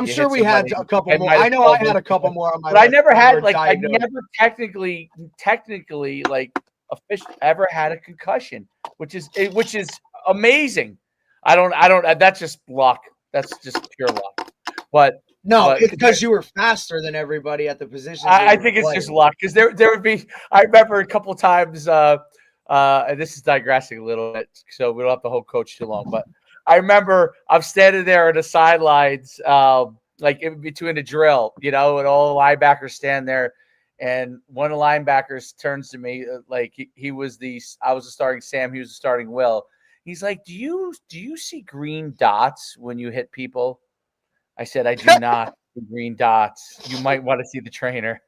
sure we had a couple more. I know I had a couple more on my.
But I never had I never technically officially ever had a concussion, which is amazing. I don't. That's just luck. That's just pure luck. But.
No, it's because you were faster than everybody at the position.
I think it's just luck because there would be. I remember a couple times. And this is digressing a little bit, so we don't have to hold coach too long. But I remember I'm standing there on the sidelines, like in between a drill, and all the linebackers stand there, and one of the linebackers turns to me, like I was the starting Sam, he was the starting Will. He's like, "Do you see green dots when you hit people?" I said, "I do not see green dots. You might want to see the trainer."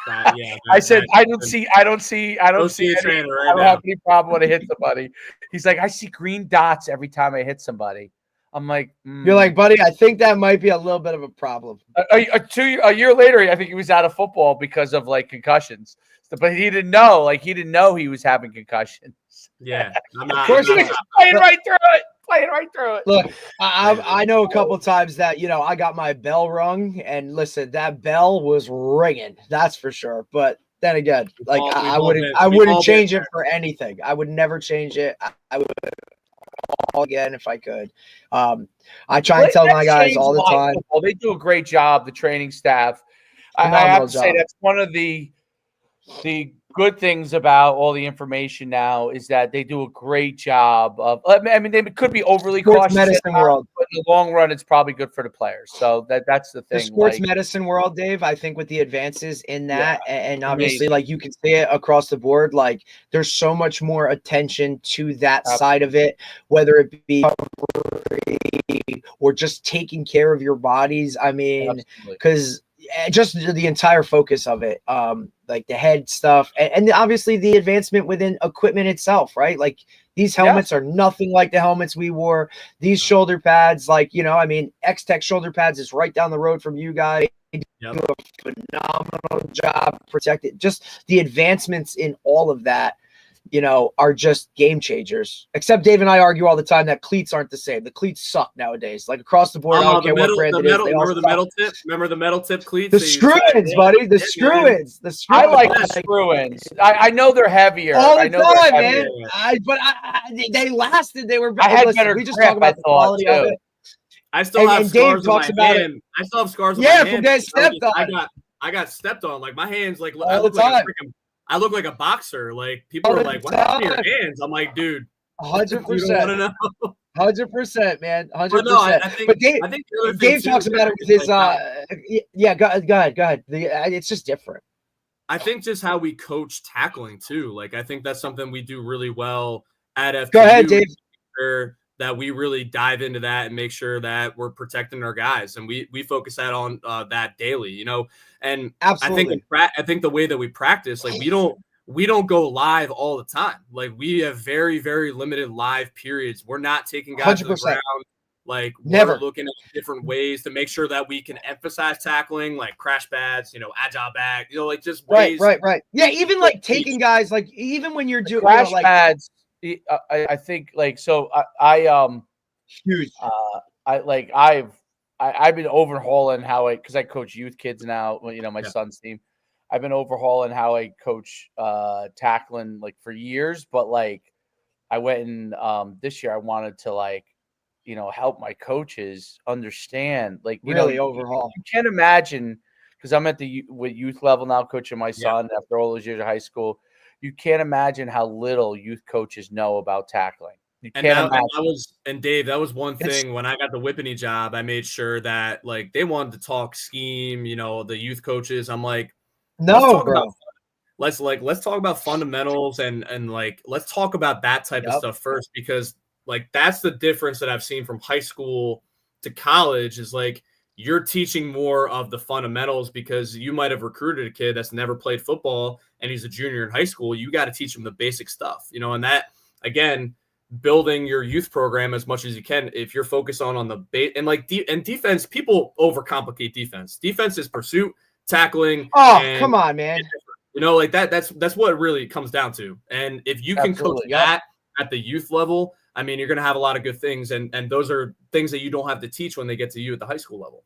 I said, "I don't see a trainer right now. I don't have any problem when I hit somebody." He's like, "I see green dots every time I hit somebody." I'm like,
You're like, buddy, I think that might be a little bit of a problem.
A year later, I think he was out of football because of concussions. But he didn't know. He didn't know he was having concussions.
Yeah,
of course, he was playing right through it.
Look, I know a couple times that I got my bell rung, and listen, that bell was ringing. That's for sure. But then again, I wouldn't change it for anything. I would never change it. I would all again if I could. I try and tell my guys all the time.
They do a great job. The training staff. I have to say that's one of the good things about all the information now is that they do a great job of. I mean, they could be overly cautious.
Medicine world,
but in the long run, it's probably good for the players. So that's the thing.
The sports medicine world, Dave. I think with the advances in that, and obviously, you can see it across the board. There's so much more attention to that side of it, whether it be or just taking care of your bodies. I mean, because. Just the entire focus of it, the head stuff, and obviously the advancement within equipment itself, right? These helmets are nothing like the helmets we wore. These shoulder pads, X-Tech shoulder pads is right down the road from you guys.
Yep.
do a phenomenal job protecting. Just the advancements in all of that, are just game changers. Except Dave and I argue all the time that cleats aren't the same. The cleats suck nowadays. Like across the board, I don't care what brand it is. They all suck.
Metal tip? Remember the metal tip cleats?
The screw-ins, buddy. The screw-ins. The screw-ins.
I like the screw-ins. I know they're heavier.
All the
I know
time,
they're
man. They lasted. They were.
I had
listen,
better
we just
grip,
talk about the quality of it.
I still have
Dave
scars on
talks
my
about
hand. I still have scars on my hand.
from getting stepped on.
I got stepped on. Like my hands, like
all the time.
I look like a boxer. Like people are like, "What happened to your hands?" I'm like, dude,
100%. 100%, man. 100%.
But no, I think
Dave talks about it with his. Yeah, go ahead. It's just different.
I think just how we coach tackling too. Like I think that's something we do really well at FDU.
Go ahead, Dave.
That we really dive into that and make sure that we're protecting our guys, and we focus that on that daily, And
absolutely,
I think the way that we practice, like we don't go live all the time. Like we have very, very limited live periods. We're not taking guys 100%. To the ground. Like
never
we're looking at different ways to make sure that we can emphasize tackling, like crash pads, agile back, like just ways.
Right. Yeah, even like taking guys, like even when you're doing
crash pads. I think like so.
Huge.
I've been overhauling how because I coach youth kids now. My son's team. I've been overhauling how I coach tackling like for years. But like I went and this year I wanted to help my coaches understand
really overhaul.
You can't imagine because I'm at the youth level now coaching my son after all those years of high school. You can't imagine how little youth coaches know about tackling. You can't imagine.
Dave, that was one thing when I got the Whippany job. I made sure that they wanted to talk scheme. The youth coaches. I'm like,
no, bro.
Let's talk about fundamentals and let's talk about that type of stuff first, because that's the difference that I've seen from high school to college is you're teaching more of the fundamentals because you might have recruited a kid that's never played football and he's a junior in high school. You got to teach him the basic stuff, and that, again, building your youth program as much as you can. If you're focused on the base and defense, people overcomplicate defense. Defense is pursuit, tackling.
Oh, come on, man.
That's what it really comes down to. And if you can coach that at the youth level, I mean, you're going to have a lot of good things. And those are things that you don't have to teach when they get to you at the high school level.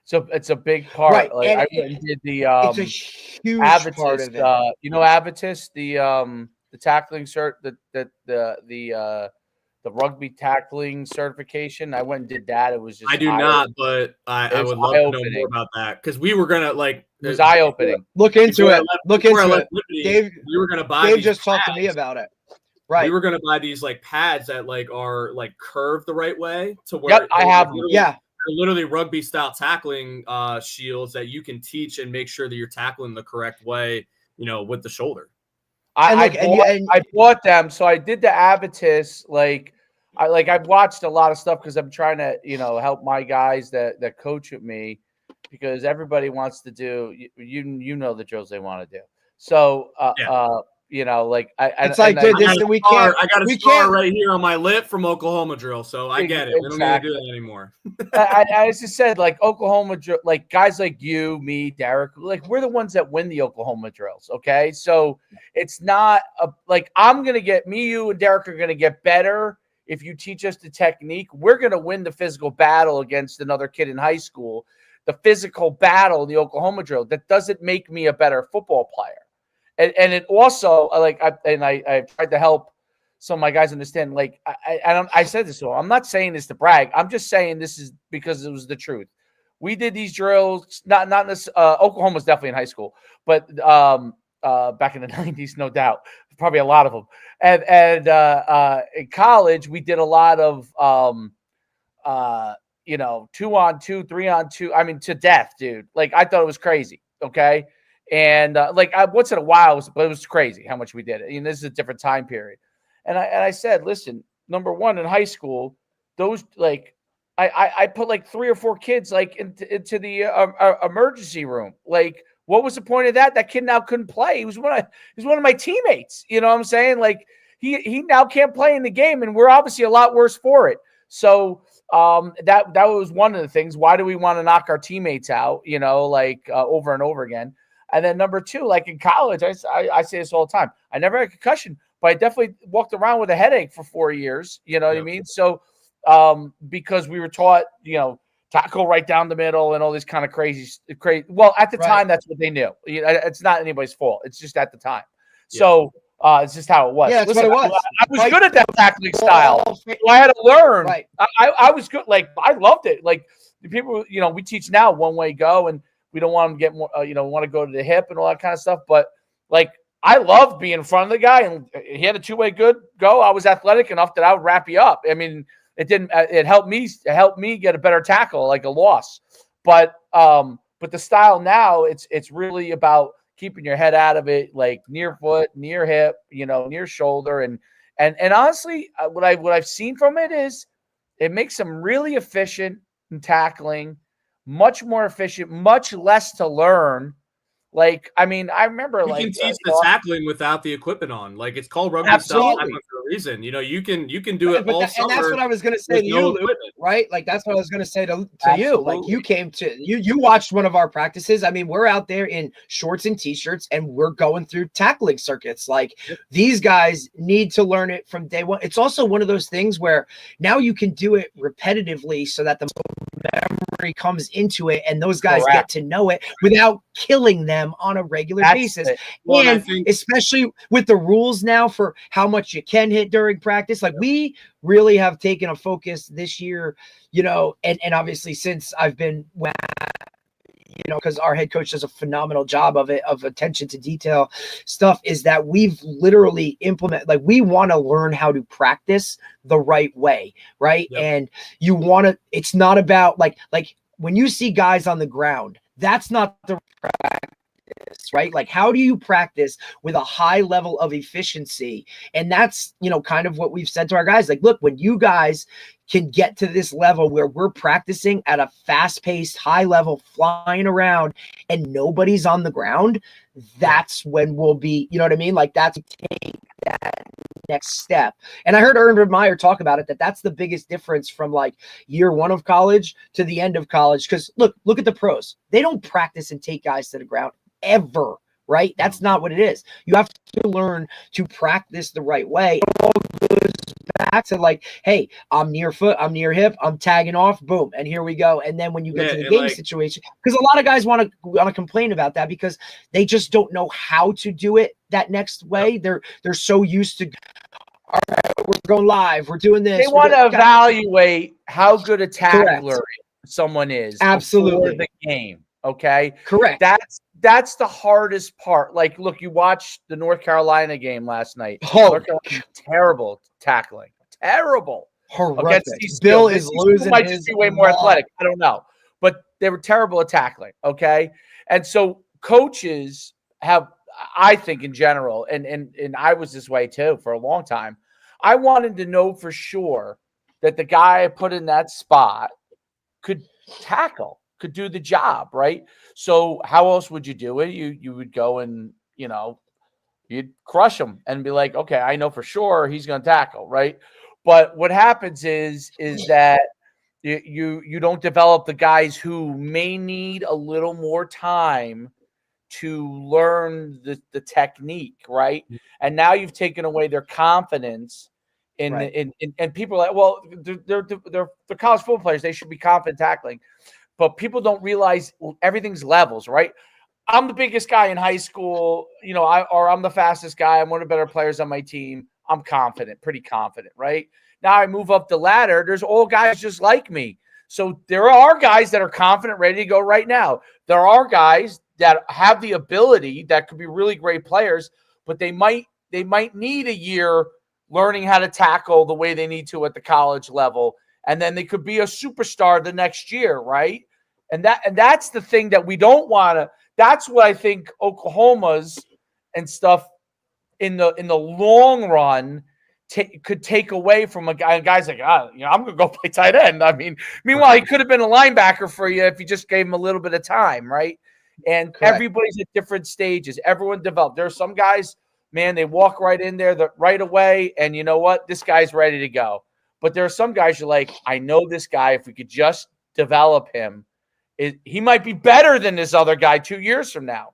So it's a big part.
Right.
I did the
it's a huge
Avitus,
part of it.
Avitus, the tackling cert, the rugby tackling certification. I went and did that. It was just
I do not, but I would love to know more about that because we were gonna
it was eye opening.
Look into it. Look into it. Dave,
we were gonna buy.
Dave just talked to me about it. Right.
We were gonna buy these pads that are curved the right way to where.
Yep, I have them.
Yeah.
Literally rugby style tackling shields that you can teach and make sure that you're tackling the correct way, with the shoulder.
I bought them. So I did the Avitus. I've watched a lot of stuff because I'm trying to, help my guys that coach with me because everybody wants to do, the drills they want to do. So, we can't.
I got a scar right here on my lip from Oklahoma drill, so I get it. We don't need to do that anymore.
I just said Oklahoma drill, guys like you, me, Derek, we're the ones that win the Oklahoma drills. Okay, so it's not I'm gonna get me, you, and Derek are gonna get better if you teach us the technique. We're gonna win the physical battle against another kid in high school. The physical battle in the Oklahoma drill that doesn't make me a better football player. And it also I tried to help some of my guys understand. I said this to them. I'm not saying this to brag. I'm just saying this is because it was the truth. We did these drills. Not this. Oklahoma was definitely in high school, but back in the 90s, no doubt, probably a lot of them. And in college, we did a lot of 2-on-2, 3-on-2. I mean, to death, dude. I thought it was crazy. Okay. And once in a while, it was crazy how much we did it. This is a different time period. And I said, listen, number one, in high school, those I put 3 or 4 kids into the emergency room. What was the point of that? That kid now couldn't play. He was one of my teammates. You know what I'm saying? He now can't play in the game, and we're obviously a lot worse for it. So that was one of the things. Why do we want to knock our teammates out, like over and over again? And then number two, like in college, I say this all the time. I never had a concussion, but I definitely walked around with a headache for 4 years. You know what I mean? So because we were taught, tackle right down the middle and all this kind of crazy. Well, at the time, that's what they knew. It's not anybody's fault. It's just at the time. Yeah. So it's just how it was.
Yeah, that's what it was.
I was good at that tackling style. So I had to learn. Right. I was good. Like, I loved it. Like, the people, we teach now one way go, and we don't want them to get more, want to go to the hip and all that kind of stuff. But, like, I loved being in front of the guy, and he had a two-way good go. I was athletic enough that I would wrap you up. I mean, it helped me get a better tackle, like a loss. But the style now, it's really about keeping your head out of it, like near foot, near hip, near shoulder. And honestly, what I've seen from it is it makes them really efficient in tackling, much more efficient, much less to learn. Like, I mean, I remember
you can teach the tackling without the equipment on. Like, it's called rugby style tackling for a reason. You can do it all summer.
And that's what I was going to say to you, Luke, right? Like, that's what I was going to say to you. Like, you came to you watched one of our practices. I mean, we're out there in shorts and t-shirts, and we're going through tackling circuits. Like, these guys need to learn it from day one. It's also one of those things where now you can do it repetitively, so that the memory comes into it, and those guys get to know it without killing them on a regular basis. Well, and especially with the rules now for how much you can hit during practice, like we really have taken a focus this year, and obviously since I've been, because our head coach does a phenomenal job of attention to detail stuff, is that we've literally implemented, like, we want to learn how to practice the right way. Right. Yep. And it's not about like when you see guys on the ground, that's not the practice, right? Like, how do you practice with a high level of efficiency? And that's, kind of what we've said to our guys. Like, look, when you guys can get to this level where we're practicing at a fast-paced, high level, flying around, and nobody's on the ground, that's when we'll be, you know what I mean? Like, that's take that next step. And I heard Urban Meyer talk about it, that's the biggest difference from like year one of college to the end of college. Because look at the pros. They don't practice and take guys to the ground ever, right? That's not what it is. You have to learn to practice the right way. It all goes back to like, hey, I'm near foot, I'm near hip, I'm tagging off, boom, and here we go. And then when you get to the game situation, because a lot of guys want to complain about that because they just don't know how to do it that next way. They're so used to, all right, we're going live, we're doing this.
They want to evaluate how good a tackler someone is
absolutely
before the game. Okay,
correct.
That's the hardest part. Like, look, you watched the North Carolina game last night. Terrible tackling, terrible.
Horrendous. Bill is losing.
Might just be way more athletic. I don't know, but they were terrible at tackling. Okay, and so coaches have, I think, in general, and I was this way too for a long time. I wanted to know for sure that the guy I put in that spot could tackle, could do the job, right? So how else would you do it? You would go and, you'd crush him and be like, okay, I know for sure he's going to tackle, right? But what happens is that you don't develop the guys who may need a little more time to learn the technique, right? And now you've taken away their confidence in people are like, well, they're college football players. They should be confident tackling. But people don't realize everything's levels, right? I'm the biggest guy in high school, I'm the fastest guy. I'm one of the better players on my team. I'm confident, pretty confident, right? Now I move up the ladder. There's all guys just like me. So there are guys that are confident, ready to go right now. There are guys that have the ability that could be really great players, but they might need a year learning how to tackle the way they need to at the college level. And then they could be a superstar the next year, right? And that's the thing that we don't want to. That's what I think Oklahoma's and stuff in the long run could take away from a guy. And guys like, I'm going to go play tight end. I mean, meanwhile, he could have been a linebacker for you if you just gave him a little bit of time, right? And everybody's at different stages. Everyone developed. There are some guys, man, they walk right in there right away, and you know what? This guy's ready to go. But there are some guys you're like, I know this guy, if we could just develop him, he might be better than this other guy 2 years from now.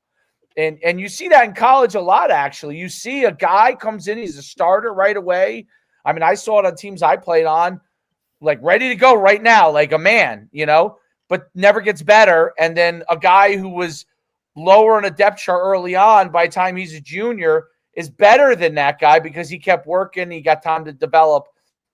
And you see that in college a lot, actually. You see a guy comes in, he's a starter right away. I mean, I saw it on teams I played on, like ready to go right now, like a man, but never gets better. And then a guy who was lower in a depth chart early on, by the time he's a junior, is better than that guy because he kept working, he got time to develop.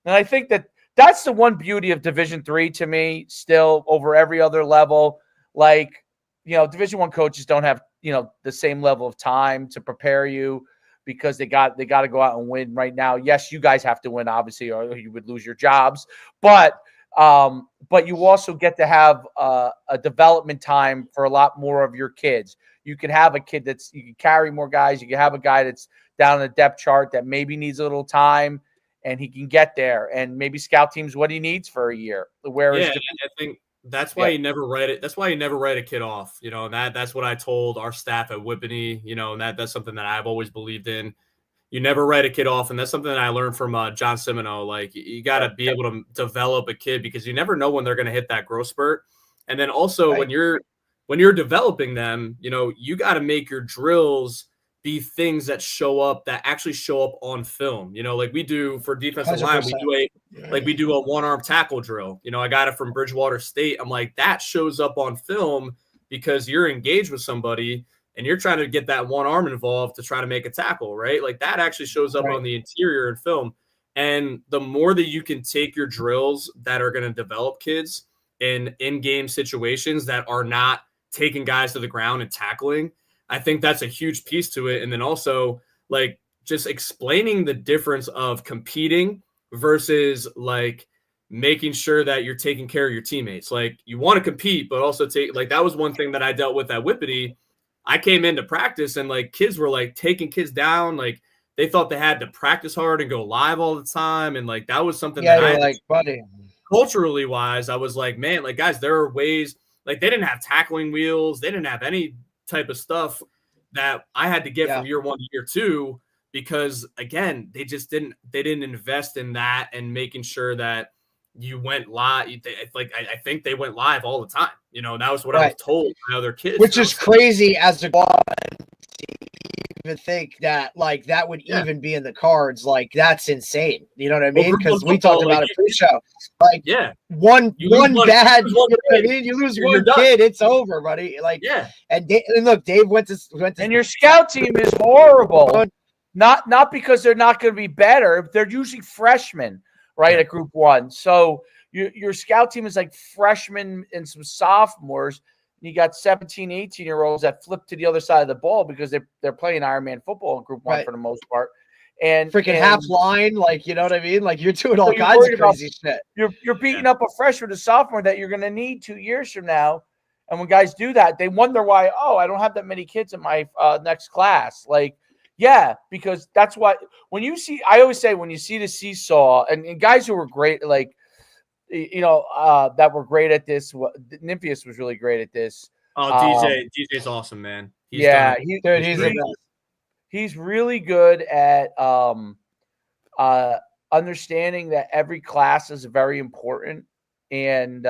And I think that's the one beauty of Division III to me, still over every other level. Like, Division I coaches don't have, the same level of time to prepare you because they got to go out and win right now. Yes, you guys have to win, obviously, or you would lose your jobs. But you also get to have a development time for a lot more of your kids. You can have a kid you can carry more guys. You can have a guy that's down the depth chart that maybe needs a little time, and he can get there. And maybe scout teams what he needs for a year. Whereas
I think that's why you never write it. That's why you never write a kid off. And that's what I told our staff at Whippany. And that's something that I've always believed in. You never write a kid off, and that's something that I learned from John Simino. Like, you got to be able to develop a kid because you never know when they're going to hit that growth spurt. And then also when you're developing them, you got to make your drills be things that actually show up on film. Like we do for defensive line, we do a one-arm tackle drill. I got it from Bridgewater State. I'm like, that shows up on film because you're engaged with somebody and you're trying to get that one arm involved to try to make a tackle, right? Like that actually shows up on the interior in film. And the more that you can take your drills that are going to develop kids in-game situations that are not taking guys to the ground and tackling, I think that's a huge piece to it. And then also, like, just explaining the difference of competing versus, like, making sure that you're taking care of your teammates. Like, you want to compete, but also that was one thing that I dealt with at Whippany. I came into practice and, like, kids were, like, taking kids down. Like, they thought they had to practice hard and go live all the time. And, like, that was something
buddy.
Culturally wise, I was like, man, like, guys, there are ways. Like, they didn't have tackling wheels. They didn't have any type of stuff that I had to get from year 1 to year 2 because, again, they didn't invest in that and making sure that you went live. I think they went live all the time. That was what I was told by other kids.
Which is crazy as a even think that like that would even be in the cards. Like, that's insane. You know what I mean? Because we talked about it pre-show. Like, one bad, you lose one kid, it's over, buddy. Like, and look, Dave went to
and your scout team is horrible. Not because they're not going to be better. They're usually freshmen, right, at Group 1. So your scout team is like freshmen and some sophomores. You got 17, 18-year-olds that flip to the other side of the ball because they're playing Ironman football in Group 1 for the most part. And
half line, like, you know what I mean? Like, you're doing all kinds of crazy shit.
You're beating up a freshman, a sophomore that you're going to need 2 years from now. And when guys do that, they wonder why, I don't have that many kids in my next class. Like, because that's what – I always say when you see the seesaw and guys who were great, like, that were great at this. Nymphius was really great at this.
DJ's awesome, man.
He's really good at understanding that every class is very important and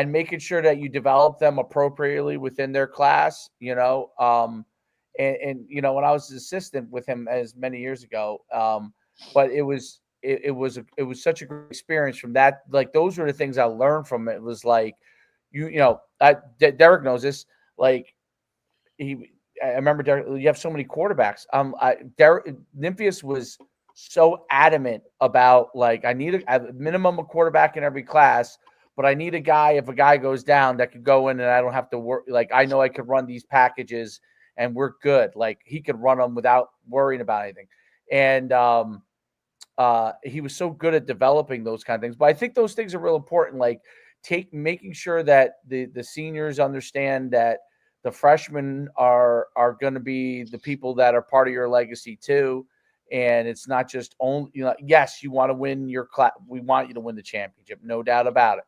making sure that you develop them appropriately within their class. When I was an assistant with him as many years ago, but it was such a great experience from that. Like, those were the things I learned from it. It was like, Derek knows this. Like, I remember Derek, you have so many quarterbacks. Nymphius was so adamant about, like, I need a minimum a quarterback in every class, but I need a guy, if a guy goes down, that could go in and I don't have to work. Like, I know I could run these packages and we're good. Like, he could run them without worrying about anything. And, he was so good at developing those kind of things. But I think those things are real important. Like, making sure that the seniors understand that the freshmen are going to be the people that are part of your legacy too. And it's not just only, yes, you want to win your class. We want you to win the championship, no doubt about it.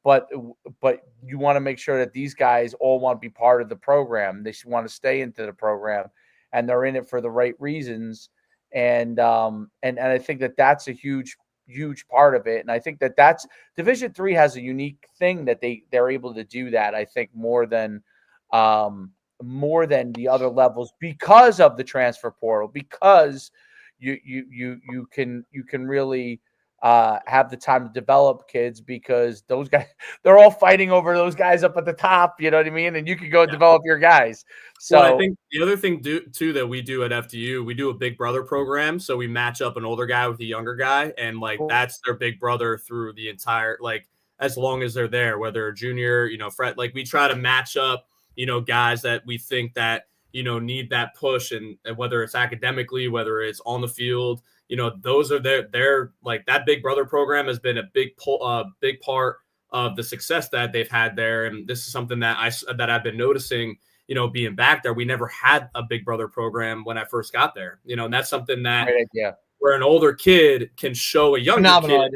But you want to make sure that these guys all want to be part of the program. They want to stay into the program, and they're in it for the right reasons. And I think that that's a huge huge part of it. And I think that's Division III has a unique thing that they're able to do that. I think more than the other levels because of the transfer portal, because you can really have the time to develop kids, because those guys, they're all fighting over those guys up at the top, you know what I mean? And you can go and develop your guys. So
well, I think the other thing too that we do at FDU, we do a big brother program. So we match up an older guy with a younger guy, and like that's their big brother through the entire, like, as long as they're there, whether junior, Fred, like we try to match up, guys that we think that, need that push, and whether it's academically, whether it's on the field, those are they're like, that big brother program has been a big part of the success that they've had there. And this is something that I've been noticing, being back there. We never had a big brother program when I first got there, and that's something that where an older kid can show a younger kid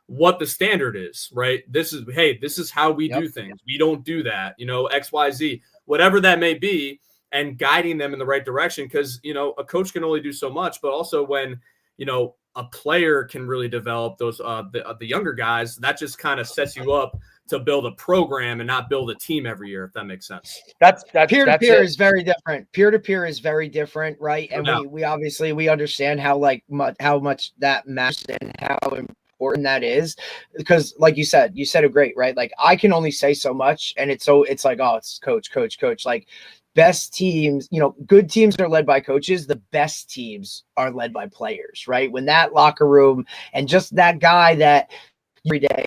what the standard is, right? This is how we do things. We don't do that, XYZ, whatever that may be, and guiding them in the right direction. Because, a coach can only do so much, but also when, a player can really develop those, the younger guys, that just kind of sets you up to build a program and not build a team every year, if that makes sense.
That's peer-to-peer is very different. Peer-to-peer is very different, right? And we obviously, we understand how much that matters and how important that is, because like you said it great, right? Like, I can only say so much, and it's like, oh, it's coach. Like, best teams, good teams are led by coaches. The best teams are led by players, right? When that locker room and just that guy that every day,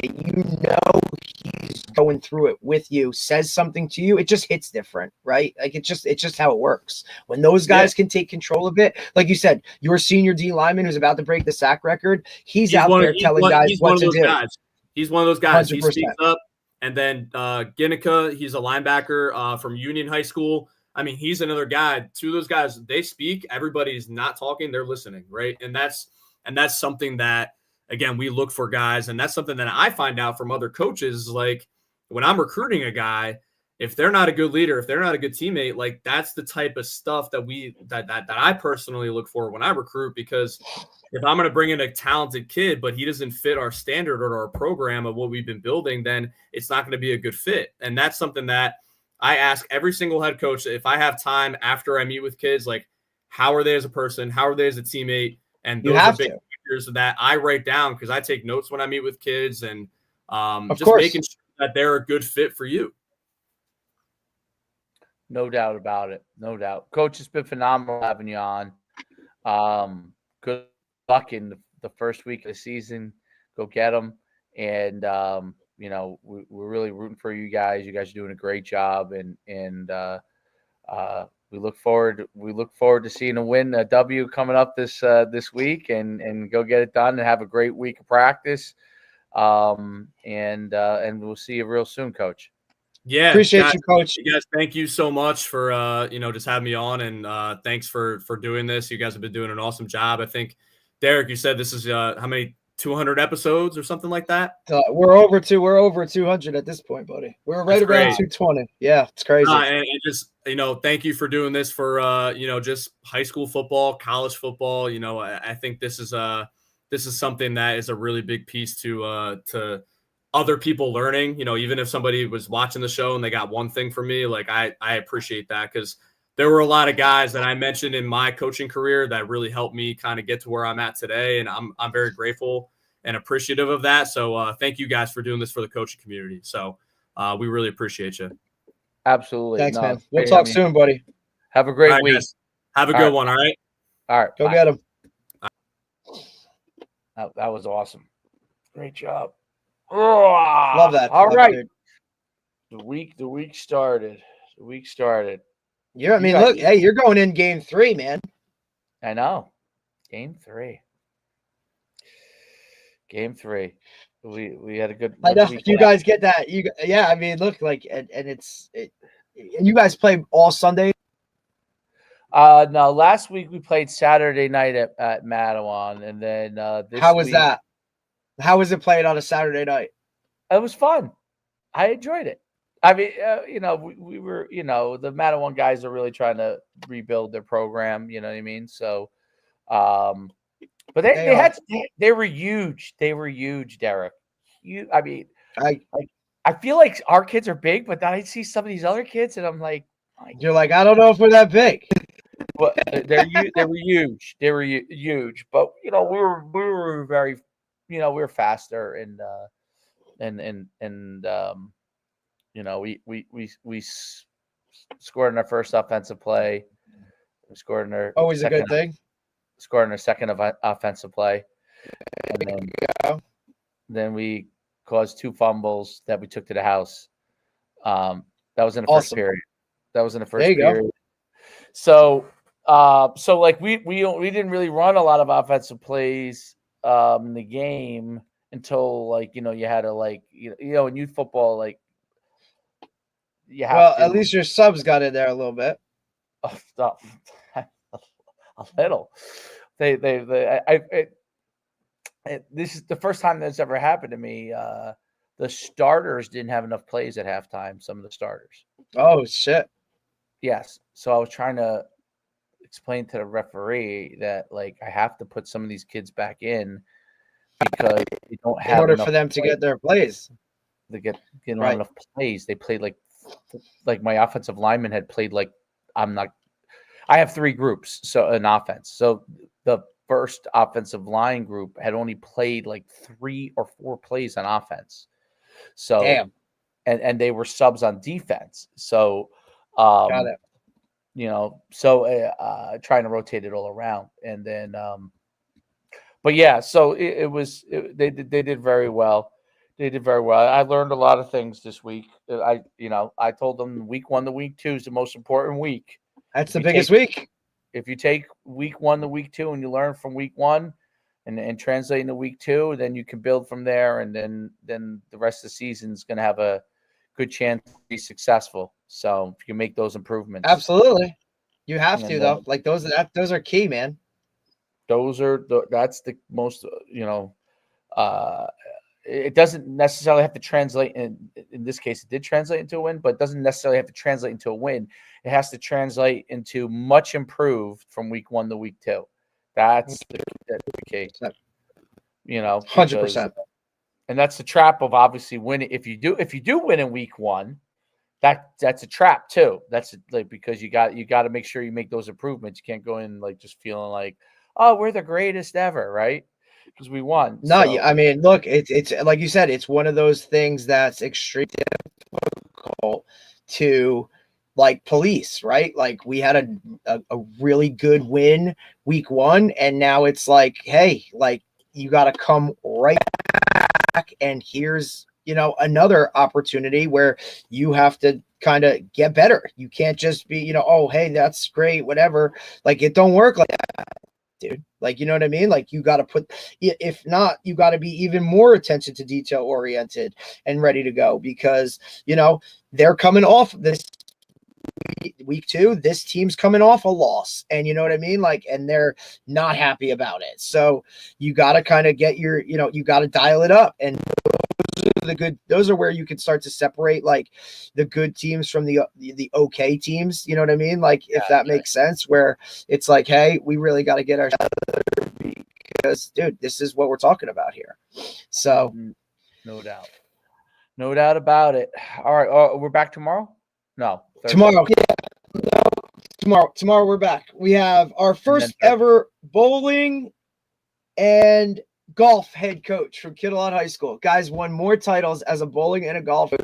he's going through it with you, says something to you, it just hits different, right? Like, it's just how it works. When those guys can take control of it, like you said, your senior D lineman who's about to break the sack record, he's out there telling guys what to do.
He's one of those guys.
100%.
He speaks up. And then Ginnica, he's a linebacker from Union High School. I mean, he's another guy. Two of those guys, they speak. Everybody's not talking; they're listening, right? And that's something that, again, we look for guys, and that's something that I find out from other coaches. Like, when I'm recruiting a guy, if they're not a good leader, if they're not a good teammate, like, that's the type of stuff that I personally look for when I recruit. Because if I'm going to bring in a talented kid, but he doesn't fit our standard or our program of what we've been building, then it's not going to be a good fit. And that's something that I ask every single head coach, if I have time after I meet with kids, like, how are they as a person? How are they as a teammate? And those are big factors that I write down, because I take notes when I meet with kids, and making sure that they're a good fit for you.
No doubt about it. No doubt. Coach, it's been phenomenal having you on. Good luck in the first week of the season. Go get them. And, we're really rooting for you guys. You guys are doing a great job, and we look forward to seeing a W coming up this week, and go get it done and have a great week of practice. And we'll see you real soon, Coach.
Yeah,
appreciate you, Coach.
You guys, thank you so much for just having me on, and thanks for doing this. You guys have been doing an awesome job. I think, Derek, you said this is how many? 200 episodes or something like that.
We're over 200 at this point, buddy. We're right around 220. Yeah, it's crazy.
And just, thank you for doing this for just high school football, college football. I think this is something that is a really big piece to other people learning. Even if somebody was watching the show and they got one thing from me, like, I appreciate that, because there were a lot of guys that I mentioned in my coaching career that really helped me kind of get to where I'm at today. And I'm very grateful and appreciative of that. So thank you guys for doing this for the coaching community. So we really appreciate you.
Absolutely.
Thanks, man. We'll talk soon, buddy.
Have a great week.
Guys. Have a good one. All right.
All right.
Go get him.
That was awesome. Great job. Oh,
love that.
All right.
Dude.
The week started.
Look, hey, you're going in game 3, man.
I know. Game 3. We had a good.
I know you guys get that. Look, like, and you guys play all Sunday.
No, last week we played Saturday night at Matawan, and then this
How was
week,
that? How was it playing on a Saturday night?
It was fun. I enjoyed it. I mean, we were, the Matawan guys are really trying to rebuild their program. You know what I mean? So, But they were huge. They were huge, Derek. I mean, I feel like our kids are big, but then I see some of these other kids, and I'm like,
you're like, I don't know if we're that big.
Well, they were huge. They were huge. But we were very, we were faster, and we scored in our first offensive play. We scored in our
always a good thing.
Scored in our second offensive play, and then we caused 2 fumbles that we took to the house. That was in the first period. That was in the first period. Go. So like we didn't really run a lot of offensive plays in the game until like you had to like in youth football like you have to,
at least your subs got in there a little bit.
A little. This is the first time that's ever happened to me. The starters didn't have enough plays at halftime. Some of the starters.
Oh shit.
Yes. So I was trying to explain to the referee that like I have to put some of these kids back in because they don't have
in order for them to get their plays.
They get enough plays. They played like my offensive lineman had played like I have 3 groups so in offense. So the first offensive line group had only played like 3 or 4 plays on offense. So
damn.
And they were subs on defense. So
got it.
Trying to rotate it all around, and then, but yeah, so they did very well. They did very well. I learned a lot of things this week. I told them week 1 to week 2 is the most important week.
That's the biggest week.
If you take week 1 to week 2 and you learn from week 1 and translate into week 2, then you can build from there, and then the rest of the season is going to have a good chance to be successful. So if you make those improvements,
absolutely, you have to though. Like those are key, man.
That's the most. It doesn't necessarily have to translate. In this case, it did translate into a win, but it doesn't necessarily have to translate into a win. It has to translate into much improved from week 1 to week 2. That's the case.
100%.
And that's the trap of obviously winning. If you do win in week 1, that's a trap too. That's like because you got to make sure you make those improvements. You can't go in like just feeling like, oh, we're the greatest ever, right? Because we won.
No, I mean, look, it's like you said, it's one of those things that's extremely difficult to like police, right? Like we had a really good win week 1, and now it's like, hey, like you got to come right back, and here's another opportunity where you have to kind of get better. You can't just be, oh, hey, that's great, whatever. Like it don't work like that, dude. Like, you know what I mean? Like you got to put, if not, you got to be even more attention to detail oriented and ready to go because, they're coming off this week 2. This team's coming off a loss, and you know what I mean? Like, and they're not happy about it. So you got to kind of get your, you got to dial it up, and those are where you can start to separate like the good teams from the okay teams. You know what I mean? Like if that makes sense, where it's like, hey, we really got to get our because dude, this is what we're talking about here. So
no doubt about it. All right. We're back tomorrow. No, Thursday.
Tomorrow. Yeah. No, tomorrow we're back. We have our first ever bowling and golf head coach from Kittleon High School. Guys won more titles as a bowling and a golf coach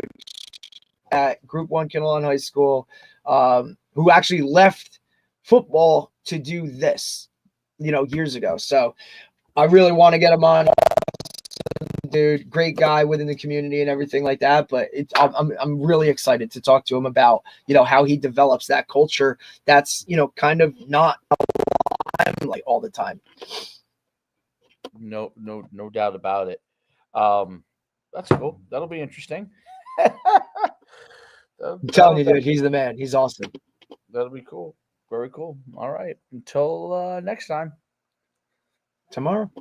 at Group 1 Kittleon High School, who actually left football to do this, years ago. So I really want to get him on. Dude, great guy within the community and everything like that. But I'm really excited to talk to him about, how he develops that culture that's, kind of not like all the time.
No doubt about it. That's cool. That'll be interesting.
I'm telling you, dude, he's the man. He's awesome.
That'll be cool. Very cool. All right. Until next time.
Tomorrow.